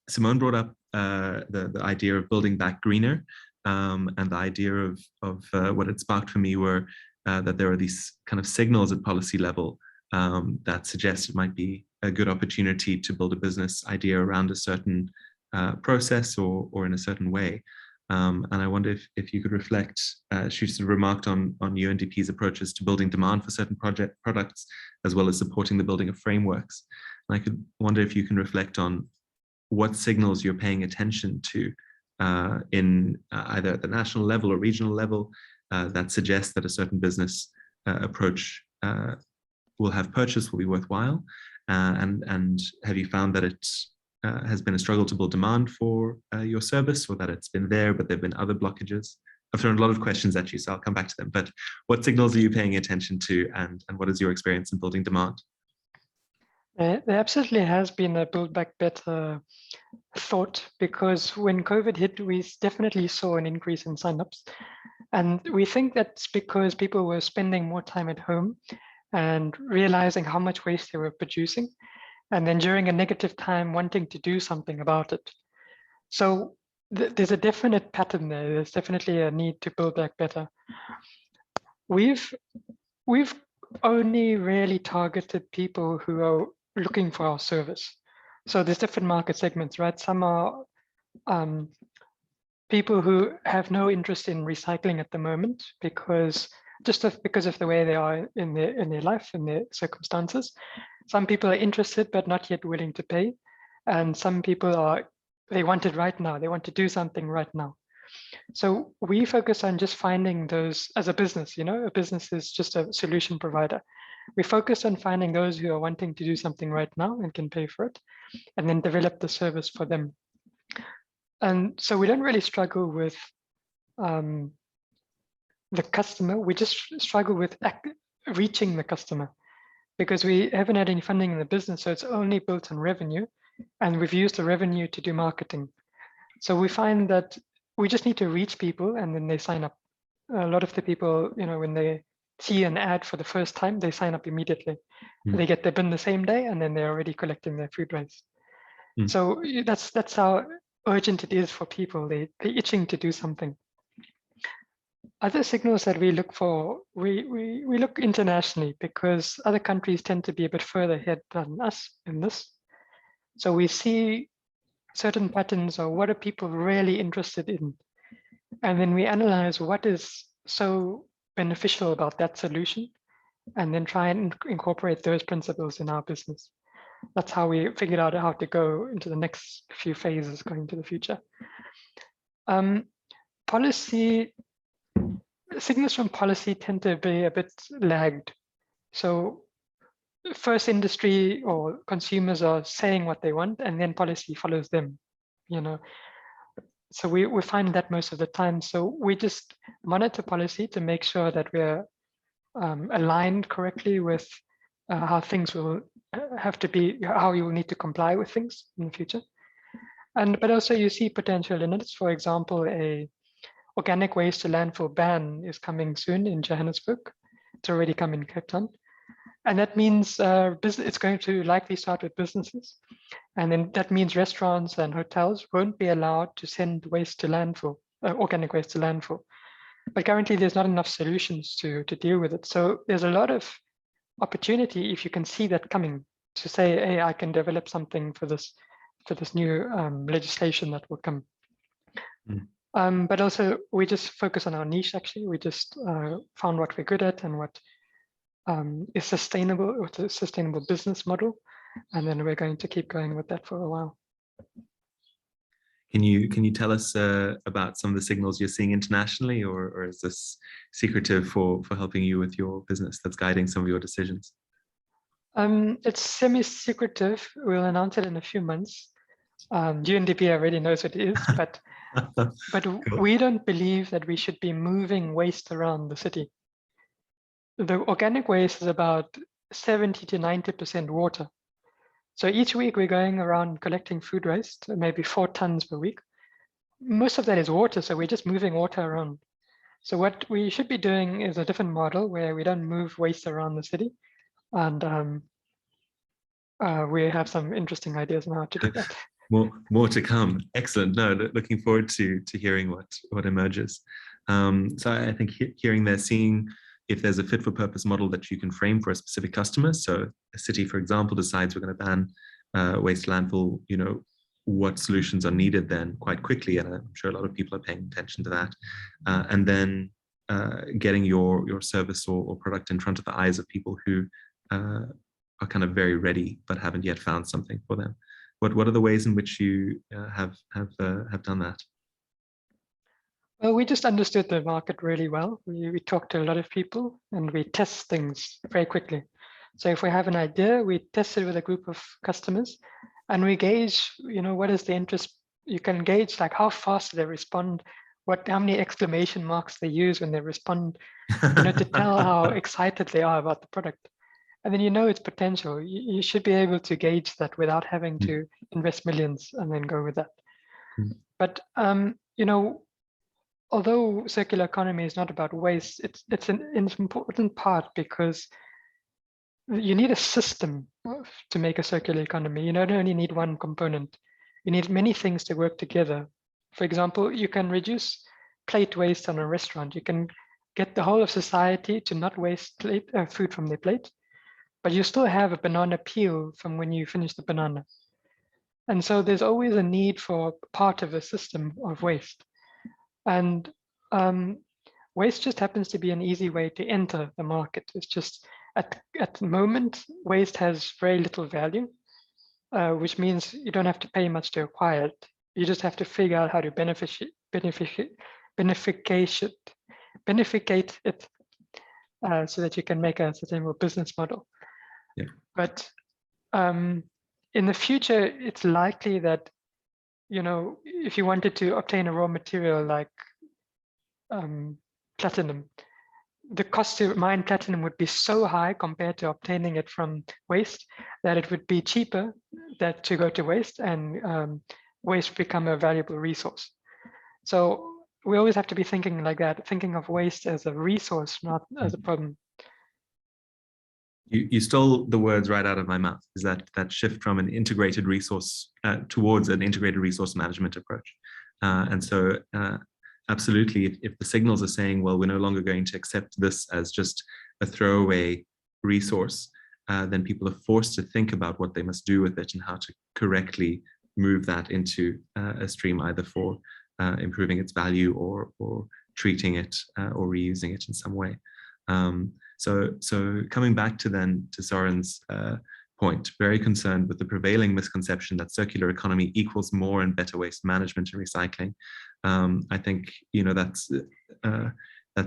Simone brought up the idea of building back greener, and the idea of what it sparked for me were that there are these kind of signals at policy level that suggest it might be a good opportunity to build a business idea around a certain process or in a certain way. And I wonder if you could reflect, she sort of remarked on UNDP's approaches to building demand for certain products, as well as supporting the building of frameworks. And I could wonder if you can reflect on what signals you're paying attention to in either at the national level or regional level that suggest that a certain business approach will have purchase, will be worthwhile. And have you found that it has been a struggle to build demand for your service, or that it's been there, but there've been other blockages? I've thrown a lot of questions at you, so I'll come back to them. But what signals are you paying attention to, and what is your experience in building demand? There absolutely has been a Build Back Better thought, because when COVID hit, we definitely saw an increase in signups. And we think that's because people were spending more time at home and realizing how much waste they were producing, and then during a negative time wanting to do something about it. So there's a definite pattern there. There's definitely a need to build back better. We've only really targeted people who are looking for our service. So there's different market segments, right? Some are people who have no interest in recycling at the moment because of the way they are in their life, in their circumstances. Some people are interested but not yet willing to pay, and some people they want it right now. They want to do something right now. So we focus on just finding those as a business. A business is just a solution provider. We focus on finding those who are wanting to do something right now and can pay for it, and then develop the service for them. And so we don't really struggle with the customer. We just struggle with reaching the customer, because we haven't had any funding in the business. So it's only built on revenue, and we've used the revenue to do marketing. So we find that we just need to reach people, and then they sign up. A lot of the people, when they see an ad for the first time, they sign up immediately. They get their bin the same day, and then they're already collecting their food waste. So that's how urgent it is for people. They're itching to do something. Other signals that we look for, we look internationally, because other countries tend to be a bit further ahead than us in this. So we see certain patterns, or what are people really interested in? And then we analyze what is so beneficial about that solution, and then try and incorporate those principles in our business. That's how we figured out how to go into the next few phases going into the future. Policy, signals from policy tend to be a bit lagged. So first industry or consumers are saying what they want, and then policy follows them, So we find that most of the time. So we just monitor policy to make sure that we're aligned correctly with how things will have to be, how you will need to comply with things in the future. But also you see potential limits. For example, a organic waste to landfill ban is coming soon in Johannesburg. It's already come in Cape Town. And that means it's going to likely start with businesses. And then that means restaurants and hotels won't be allowed to send waste to landfill, organic waste to landfill. But currently there's not enough solutions to deal with it. So there's a lot of opportunity if you can see that coming, to say, hey, I can develop something for this new legislation that will come. But also we just focus on our niche. Actually, we just found what we're good at and what is sustainable, with a sustainable business model, and then we're going to keep going with that for a while. Can you tell us about some of the signals you're seeing internationally, or is this secretive for helping you with your business that's guiding some of your decisions? It's semi-secretive. We'll announce it in a few months. UNDP already knows what it is, but cool. We don't believe that we should be moving waste around the city. The organic waste is about 70 to 90% water. So each week we're going around collecting food waste, maybe 4 tons per week. Most of that is water, so we're just moving water around. So what we should be doing is a different model where we don't move waste around the city. And we have some interesting ideas on how to do that. More to come. Excellent. No, looking forward to hearing what emerges. So I think hearing there, seeing if there's a fit for purpose model that you can frame for a specific customer. So a city, for example, decides we're going to ban waste landfill, what solutions are needed then quite quickly. And I'm sure a lot of people are paying attention to that. And then getting your service or product in front of the eyes of people who are kind of very ready, but haven't yet found something for them. What are the ways in which you have done that? Well, we just understood the market really well. We talked to a lot of people, and we test things very quickly. So if we have an idea, we test it with a group of customers, and we gauge, what is the interest. You can gauge like how fast they respond, how many exclamation marks they use when they respond, to tell how excited they are about the product. And then its potential. You should be able to gauge that without having to invest millions and then go with that. But although circular economy is not about waste, it's an important part, because you need a system to make a circular economy. You don't only need one component. You need many things to work together. For example, you can reduce plate waste on a restaurant. You can get the whole of society to not waste food from their plate, but you still have a banana peel from when you finish the banana. And so there's always a need for part of a system of waste. And waste just happens to be an easy way to enter the market. It's just at the moment, waste has very little value, which means you don't have to pay much to acquire it. You just have to figure out how to beneficate it so that you can make a sustainable business model. Yeah. But in the future, it's likely that, you know, if you wanted to obtain a raw material like platinum, the cost to mine platinum would be so high compared to obtaining it from waste that it would be cheaper to go to waste, and waste become a valuable resource. So we always have to be thinking like that, thinking of waste as a resource, not as a problem. You stole the words right out of my mouth, is that shift from an integrated resource towards an integrated resource management approach. And so absolutely, if the signals are saying, well, we're no longer going to accept this as just a throwaway resource, then people are forced to think about what they must do with it and how to correctly move that into a stream, either for improving its value or treating it or reusing it in some way. So coming back to Soren's point, very concerned with the prevailing misconception that circular economy equals more and better waste management and recycling. I think, you know, that's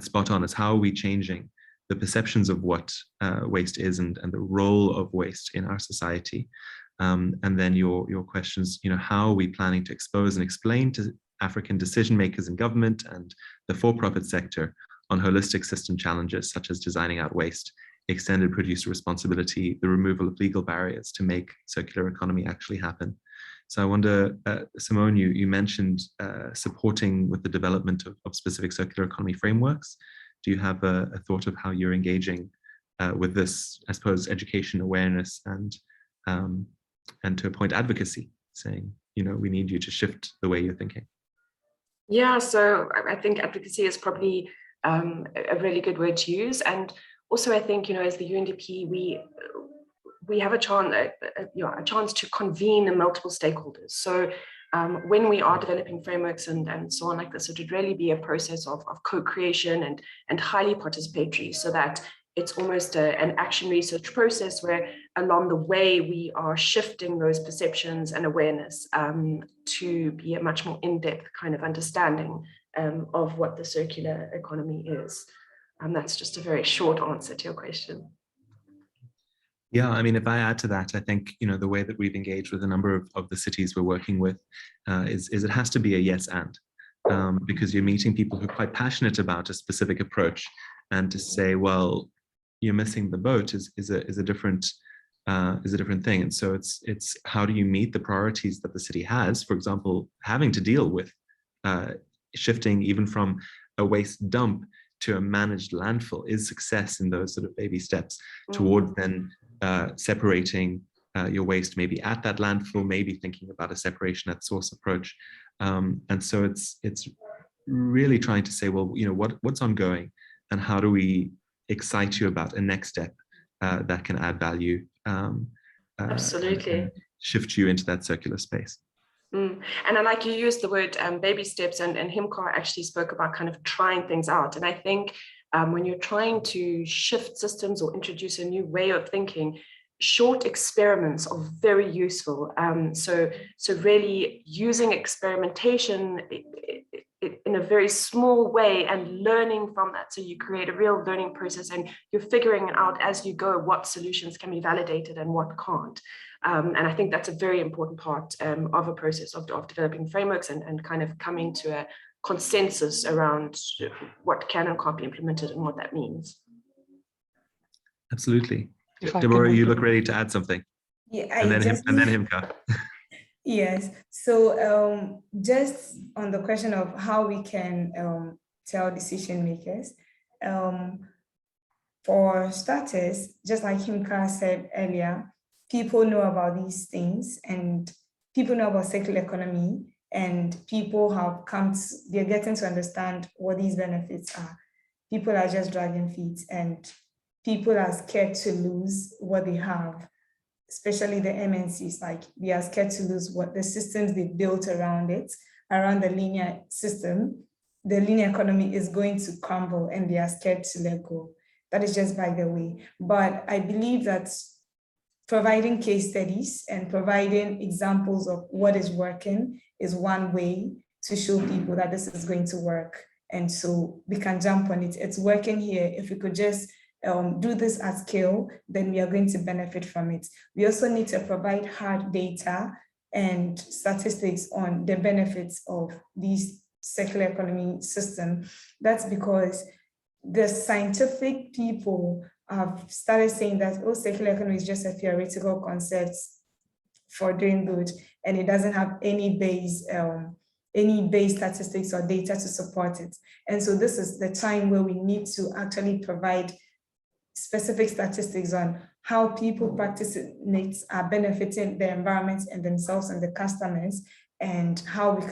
spot on. Is how are we changing the perceptions of what waste is and the role of waste in our society? And then your questions, you know, how are we planning to expose and explain to African decision makers in government and the for-profit sector on holistic system challenges such as designing out waste, extended producer responsibility, the removal of legal barriers to make circular economy actually happen. So I wonder, Simone, you mentioned supporting with the development of specific circular economy frameworks. Do you have a thought of how you're engaging with this, I suppose, education, awareness, and to a point advocacy, saying, you know, we need you to shift the way you're thinking? Yeah, so I think advocacy is probably a really good word to use. And also, I think, you know, as the UNDP, we have a chance to convene multiple stakeholders. So when we are developing frameworks and so on like this, it would really be a process of co-creation and highly participatory, so that it's almost an action research process where along the way we are shifting those perceptions and awareness to be a much more in-depth kind of understanding of what the circular economy is. And that's just a very short answer to your question. Yeah, I mean, if I add to that, I think, you know, the way that we've engaged with a number of the cities we're working with is it has to be a yes and, because you're meeting people who are quite passionate about a specific approach, and to say, well, you're missing the boat is a different thing. And so it's how do you meet the priorities that the city has, for example, having to deal with shifting even from a waste dump to a managed landfill is success in those sort of baby steps towards then separating your waste maybe at that landfill, maybe thinking about a separation at source approach. And so it's really trying to say, well, you know, what's ongoing and how do we excite you about a next step that can add value. Absolutely. And shift you into that circular space. And I like you used the word baby steps, and Himkar actually spoke about kind of trying things out. And I think when you're trying to shift systems or introduce a new way of thinking, short experiments are very useful. So really using experimentation in a very small way and learning from that. So you create a real learning process and you're figuring out as you go what solutions can be validated and what can't. And I think that's a very important part of a process of developing frameworks and kind of coming to a consensus around what can and can't be implemented and what that means. Absolutely. Deborah, you look ready to add something. Yeah, and then Himka. Yes. So just on the question of how we can tell decision makers, for starters, just like Himka said earlier, people know about these things and people know about circular economy, and people have they're getting to understand what these benefits are. People are just dragging feet, and people are scared to lose what they have, especially the MNCs. Like, they are scared to lose what the systems they built around it, around the linear system. the linear economy is going to crumble and they are scared to let go. That is just by the way. But I believe that providing case studies and providing examples of what is working is one way to show people that this is going to work. And so we can jump on it. It's working here. If we could just do this at scale, then we are going to benefit from it. We also need to provide hard data and statistics on the benefits of these circular economy system. That's because the scientific people have started saying that, oh, circular economy is just a theoretical concept for doing good, and it doesn't have any base statistics or data to support it. And so this is the time where we need to actually provide specific statistics on how people practicing it are benefiting the environment and themselves and the customers, and how we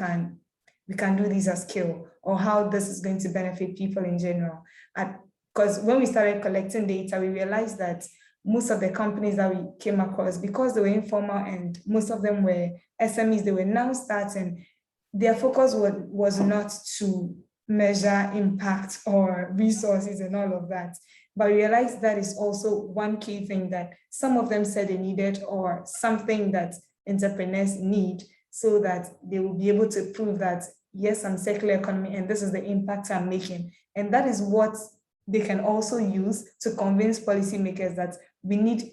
can do this at scale, or how this is going to benefit people in general. Because when we started collecting data, we realized that most of the companies that we came across, because they were informal and most of them were SMEs, they were now starting, their focus was not to measure impact or resources and all of that. But we realized that is also one key thing that some of them said they needed, or something that entrepreneurs need, so that they will be able to prove that, yes, I'm circular economy and this is the impact I'm making. And that is what they can also use to convince policymakers that we need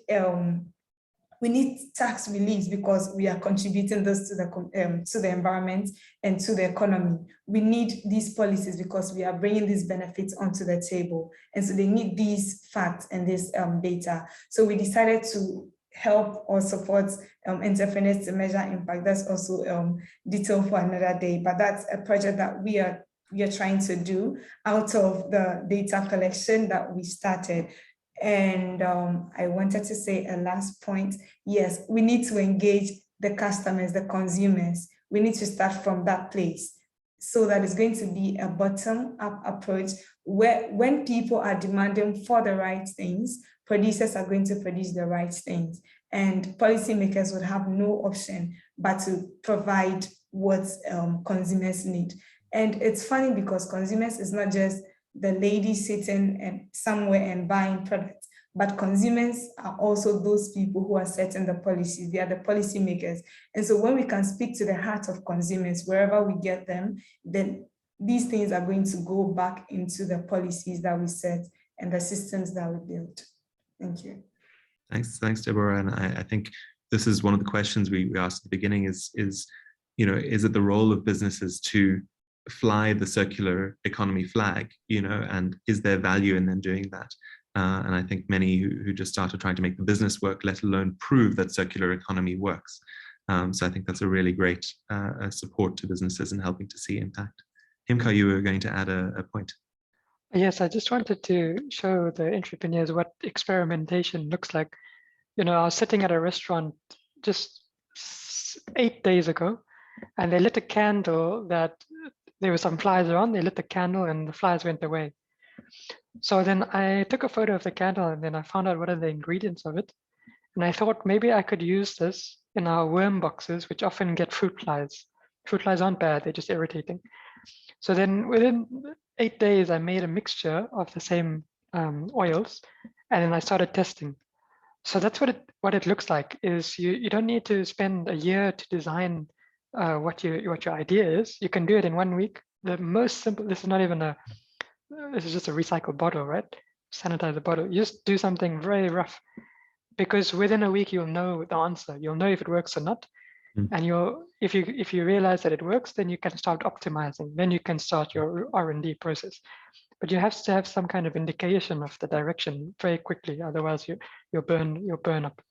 tax relief because we are contributing this to the environment and to the economy. We need these policies because we are bringing these benefits onto the table. And so they need these facts and this data. So we decided to help or support entrepreneurs to measure impact. That's also detailed for another day, but that's a project that we are trying to do out of the data collection that we started. And I wanted to say a last point. Yes, we need to engage the customers, the consumers. We need to start from that place, so that it's going to be a bottom-up approach where when people are demanding for the right things, producers are going to produce the right things. And policymakers would have no option but to provide what consumers need. And it's funny because consumers is not just the lady sitting and somewhere and buying products, but consumers are also those people who are setting the policies. They are the policymakers. And so when we can speak to the heart of consumers, wherever we get them, then these things are going to go back into the policies that we set and the systems that we built. Thank you. Thanks, Deborah. And I think this is one of the questions we asked at the beginning is it the role of businesses to fly the circular economy flag, and is there value in them doing that? And I think many who just started trying to make the business work, let alone prove that circular economy works. So I think that's a really great support to businesses in helping to see impact. Himka, you were going to add a point. Yes, I just wanted to show the entrepreneurs what experimentation looks like. I was sitting at a restaurant just 8 days ago, and they lit a candle that there were some flies around. They lit the candle and the flies went away. So then I took a photo of the candle, and then I found out what are the ingredients of it. And I thought maybe I could use this in our worm boxes, which often get fruit flies. Fruit flies aren't bad, they're just irritating. So then within 8 days, I made a mixture of the same oils, and then I started testing. So that's what it looks like. Is you don't need to spend a year to design what your idea is. You can do it in 1 week. The most simple. This is just a recycled bottle, right? Sanitize the bottle. You just do something very rough, because within a week you'll know the answer. You'll know if it works or not. And if you realize that it works, then you can start optimizing. Then you can start your R&D process. But you have to have some kind of indication of the direction very quickly, otherwise you'll burn up.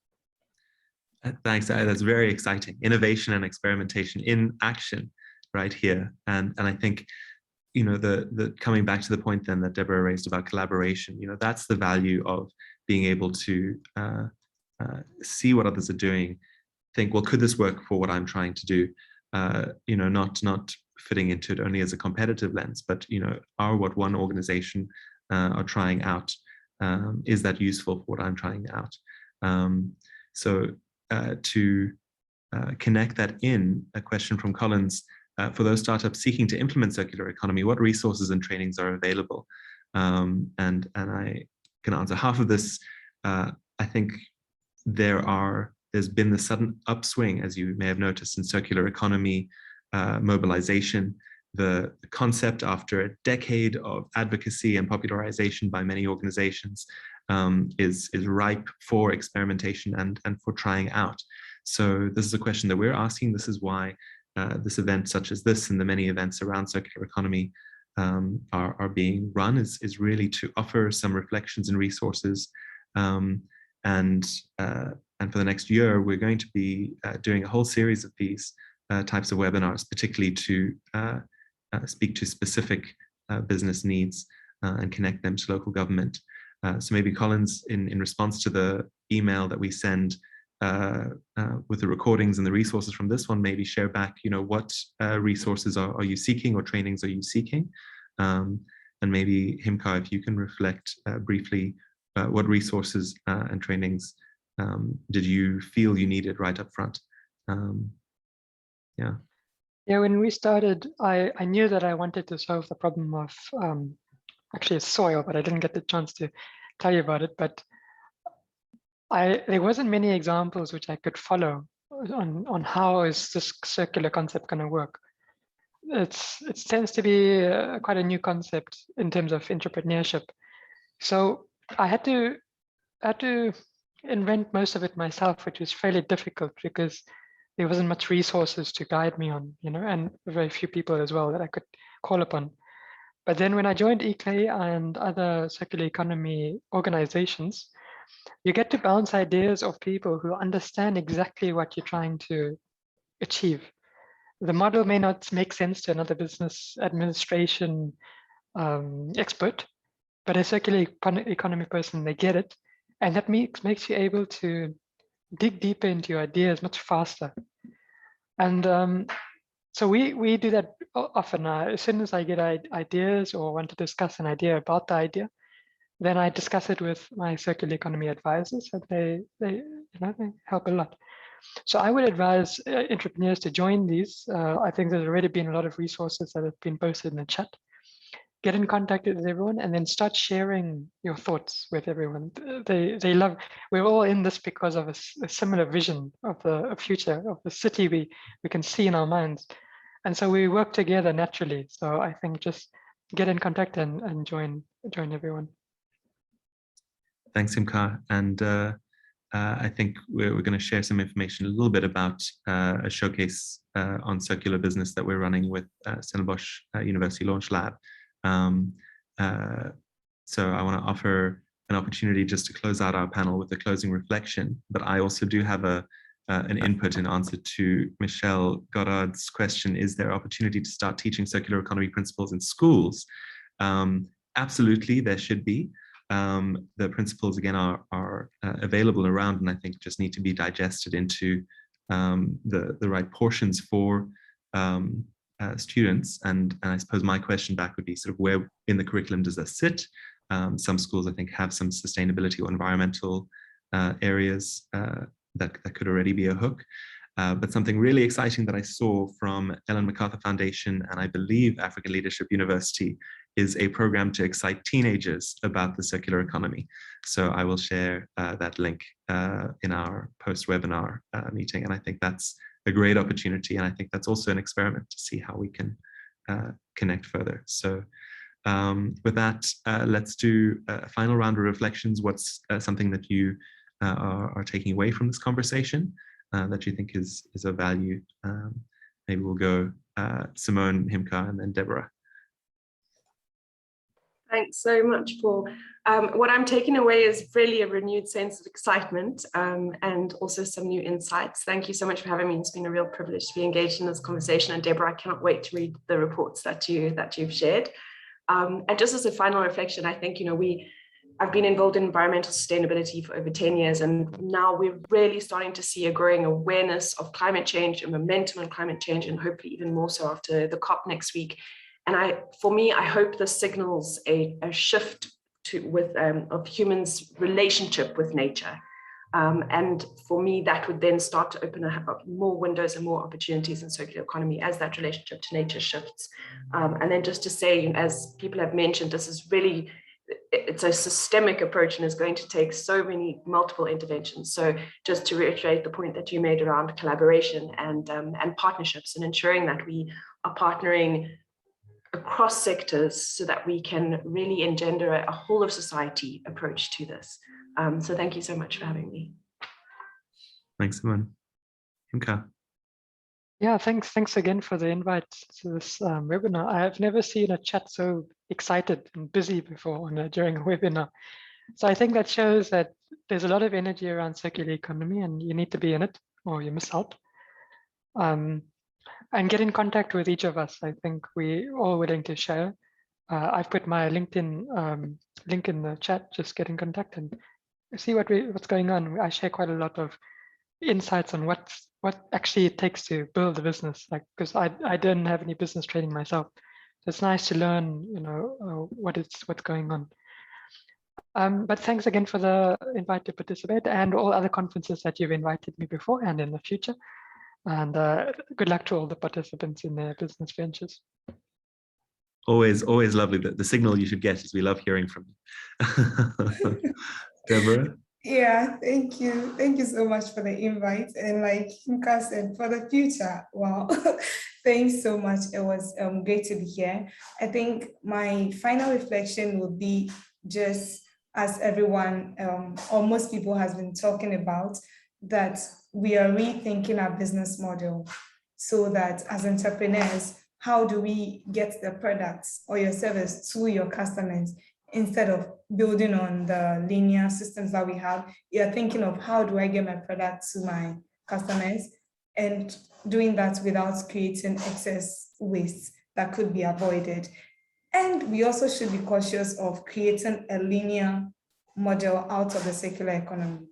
Thanks. That's very exciting. Innovation and experimentation in action, right here. And I think the coming back to the point then that Deborah raised about collaboration. That's the value of being able to see what others are doing. Think, well, could this work for what I'm trying to do? Not fitting into it only as a competitive lens, but are what one organization are trying out, is that useful for what I'm trying out? So to connect that in, a question from Collins for those startups seeking to implement circular economy, what resources and trainings are available? And I can answer half of this. I think there's been the sudden upswing, as you may have noticed, in circular economy mobilization. The concept, after a decade of advocacy and popularization by many organizations, is ripe for experimentation and for trying out. So this is a question that we're asking. This is why this event, such as this, and the many events around circular economy are being run, is really to offer some reflections and resources. And for the next year, we're going to be doing a whole series of these types of webinars, particularly to speak to specific business needs and connect them to local government. So maybe Collins, in response to the email that we send with the recordings and the resources from this one, maybe share back, what resources are you seeking, or trainings are you seeking? And maybe Himka, if you can reflect briefly, what resources and trainings did you feel you needed right up front? Yeah, when we started, I knew that I wanted to solve the problem of actually soil, but I didn't get the chance to tell you about it. But there wasn't many examples which I could follow on how is this circular concept going to work. It tends to be quite a new concept in terms of entrepreneurship. So I had to invent most of it myself, which was fairly difficult because there wasn't much resources to guide me on, and very few people as well that I could call upon. But then when I joined ICLEI and other circular economy organizations, you get to bounce ideas of people who understand exactly what you're trying to achieve. The model may not make sense to another business administration expert, but a circular economy person, they get it. And that makes you able to dig deeper into your ideas much faster. And so we do that often. As soon as I get ideas or want to discuss an idea about the idea, then I discuss it with my circular economy advisors, and they help a lot. So I would advise entrepreneurs to join these. I think there's already been a lot of resources that have been posted in the chat. Get in contact with everyone and then start sharing your thoughts with everyone. They love, we're all in this because of a similar vision of the future of the city we can see in our minds. And so we work together naturally. So I think just get in contact and join everyone. Thanks, Himka. And I think we're going to share some information a little bit about a showcase on circular business that we're running with Stellenbosch University Launch Lab. So I want to offer an opportunity just to close out our panel with a closing reflection, but I also do have an input in answer to Michelle Goddard's question: is there opportunity to start teaching circular economy principles in schools? Absolutely, there should be. The principles, again, are available around, and I think just need to be digested into the right portions for students. And I suppose my question back would be sort of where in the curriculum does that sit? Some schools, I think, have some sustainability or environmental areas that could already be a hook. But something really exciting that I saw from Ellen MacArthur Foundation and I believe African Leadership University is a program to excite teenagers about the circular economy. So I will share that link in our post-webinar meeting. And I think that's a great opportunity. And I think that's also an experiment to see how we can connect further. So with that, let's do a final round of reflections. What's something that you are taking away from this conversation that you think is of value? Maybe we'll go Simone, Himka, and then Deborah. Thanks so much, Paul. What I'm taking away is really a renewed sense of excitement and also some new insights. Thank you so much for having me. It's been a real privilege to be engaged in this conversation. And Deborah, I cannot wait to read the reports that you've shared. And just as a final reflection, I think, I've been involved in environmental sustainability for over 10 years, and now we're really starting to see a growing awareness of climate change and momentum on climate change, and hopefully even more so after the COP next week. And for me, I hope this signals a shift of humans' relationship with nature. And for me, that would then start to open up more windows and more opportunities in circular economy as that relationship to nature shifts. And then just to say, as people have mentioned, this is really, it's a systemic approach and is going to take so many multiple interventions. So just to reiterate the point that you made around collaboration and partnerships, and ensuring that we are partnering across sectors so that we can really engender a whole of society approach to this. So thank you so much for having me. Thanks, Simon. Okay. Yeah, thanks again for the invite to this webinar. I have never seen a chat so excited and busy before during a webinar. So I think that shows that there's a lot of energy around circular economy, and you need to be in it or you miss out. And get in contact with each of us. I think we're all willing to share. I've put my LinkedIn link in the chat. Just get in contact and see what's going on. I share quite a lot of insights on what actually it takes to build a business, like, because I didn't have any business training myself. So it's nice to learn, what's going on. But thanks again for the invite to participate, and all other conferences that you've invited me before and in the future. And good luck to all the participants in their business ventures. Always lovely. The signal you should get is we love hearing from you. Deborah? Yeah, thank you. Thank you so much for the invite. And like Nka said, for the future, wow, thanks so much. It was great to be here. I think my final reflection would be just as everyone, or most people has been talking about, that we are rethinking our business model so that as entrepreneurs, how do we get the products or your service to your customers instead of building on the linear systems that we have? You're thinking of how do I get my product to my customers, and doing that without creating excess waste that could be avoided. And we also should be cautious of creating a linear model out of the circular economy.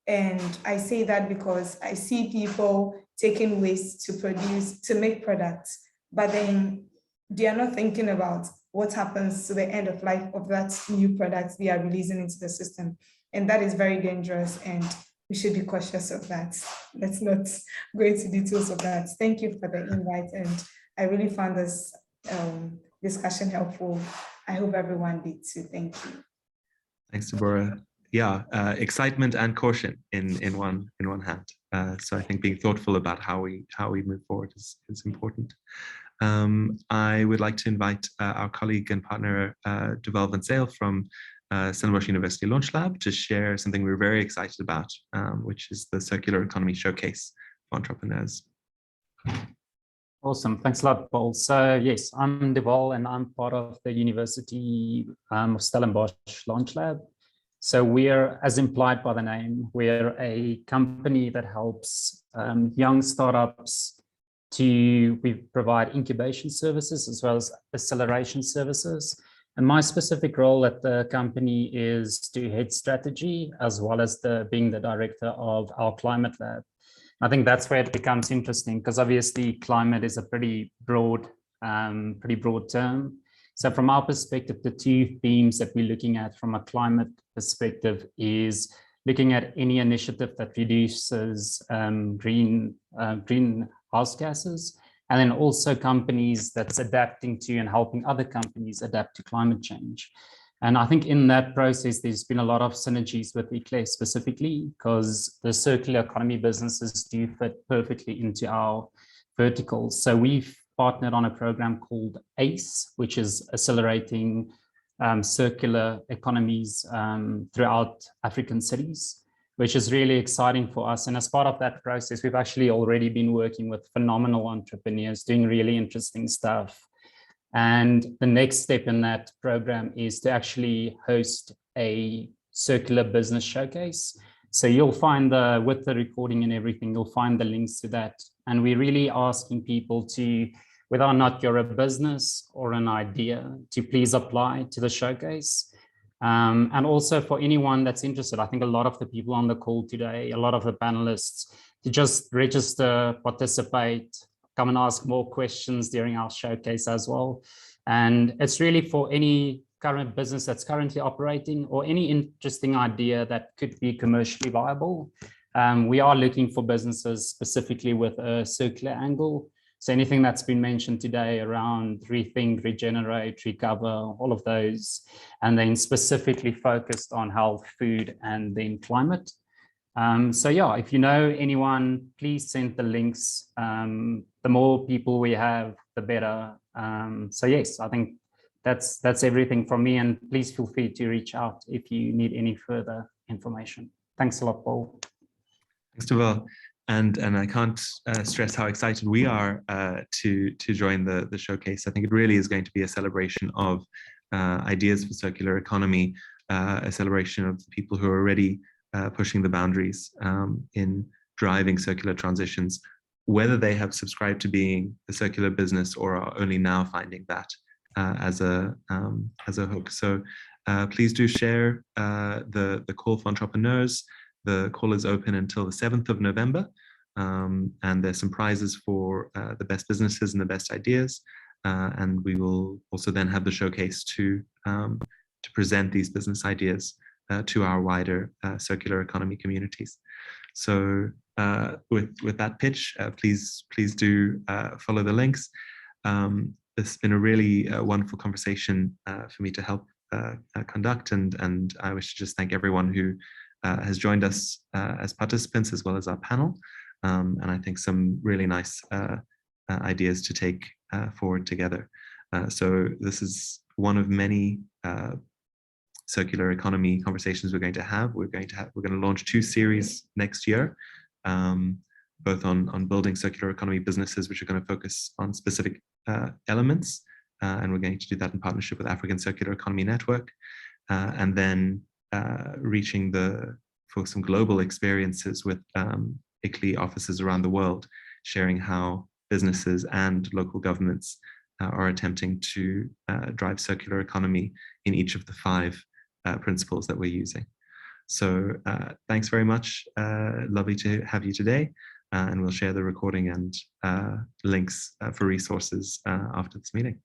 And I say that because I see people taking waste to make products, but then they are not thinking about what happens to the end of life of that new product they are releasing into the system. And that is very dangerous, and we should be cautious of that. Let's not go into details of that. Thank you for the invite, and I really found this discussion helpful. I hope everyone did too. Thank you. Thanks, Deborah. Yeah, excitement and caution in one hand. So I think being thoughtful about how we move forward is important. I would like to invite our colleague and partner, Deval van Zyl from Stellenbosch University Launch Lab, to share something we're very excited about, which is the Circular Economy Showcase for Entrepreneurs. Awesome, thanks a lot, Paul. So yes, I'm Deval and I'm part of the University of Stellenbosch Launch Lab. So we're, as implied by the name, we're a company that helps young startups we provide incubation services as well as acceleration services. And my specific role at the company is to head strategy as well as being the director of our climate lab. I think that's where it becomes interesting, because obviously climate is a pretty broad term. So from our perspective, the two themes that we're looking at from a climate perspective is looking at any initiative that reduces greenhouse gases, and then also companies that's adapting to and helping other companies adapt to climate change. And I think in that process, there's been a lot of synergies with ICLEI specifically, because the circular economy businesses do fit perfectly into our verticals. So we've partnered on a program called ACE, which is accelerating circular economies throughout African cities, which is really exciting for us. And as part of that process, we've actually already been working with phenomenal entrepreneurs doing really interesting stuff. And the next step in that program is to actually host a circular business showcase. So you'll find with the recording and everything, you'll find the links to that. And we're really asking people to, whether or not you're a business or an idea, to please apply to the showcase. And also for anyone that's interested, I think a lot of the people on the call today, a lot of the panelists, to just register, participate, come and ask more questions during our showcase as well. And it's really for any current business that's currently operating, or any interesting idea that could be commercially viable. We are looking for businesses specifically with a circular angle. So anything that's been mentioned today around rethink, regenerate, recover, all of those, and then specifically focused on health, food, and then climate. So yeah, if you know anyone, please send the links. The more people we have, the better. So yes, I think that's everything from me, and please feel free to reach out if you need any further information. Thanks a lot, Paul. Thanks, Deval. And I can't stress how excited we are to join the showcase. I think it really is going to be a celebration of ideas for circular economy, a celebration of the people who are already pushing the boundaries in driving circular transitions, whether they have subscribed to being a circular business or are only now finding that as a hook. So please do share the call for entrepreneurs. The call is open until the 7th of November, and there's some prizes for the best businesses and the best ideas. And we will also then have the showcase to present these business ideas to our wider circular economy communities. So with that pitch, please do follow the links. This has been a really wonderful conversation for me to help conduct, and I wish to just thank everyone who has joined us as participants, as well as our panel. And I think some really nice ideas to take forward together. So this is one of many circular economy conversations we're going to have. We're going to launch 2 series next year, both on building circular economy businesses, which are going to focus on specific elements. And we're going to do that in partnership with African Circular Economy Network. And then reaching for some global experiences with ICLEI offices around the world, sharing how businesses and local governments are attempting to drive circular economy in each of the 5 principles that we're using. So thanks very much. Lovely to have you today. And we'll share the recording and links for resources after this meeting.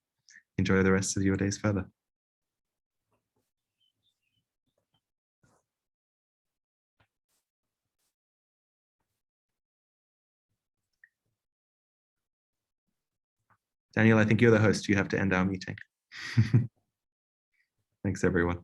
Enjoy the rest of your days further. Daniel, I think you're the host. You have to end our meeting. Thanks, everyone.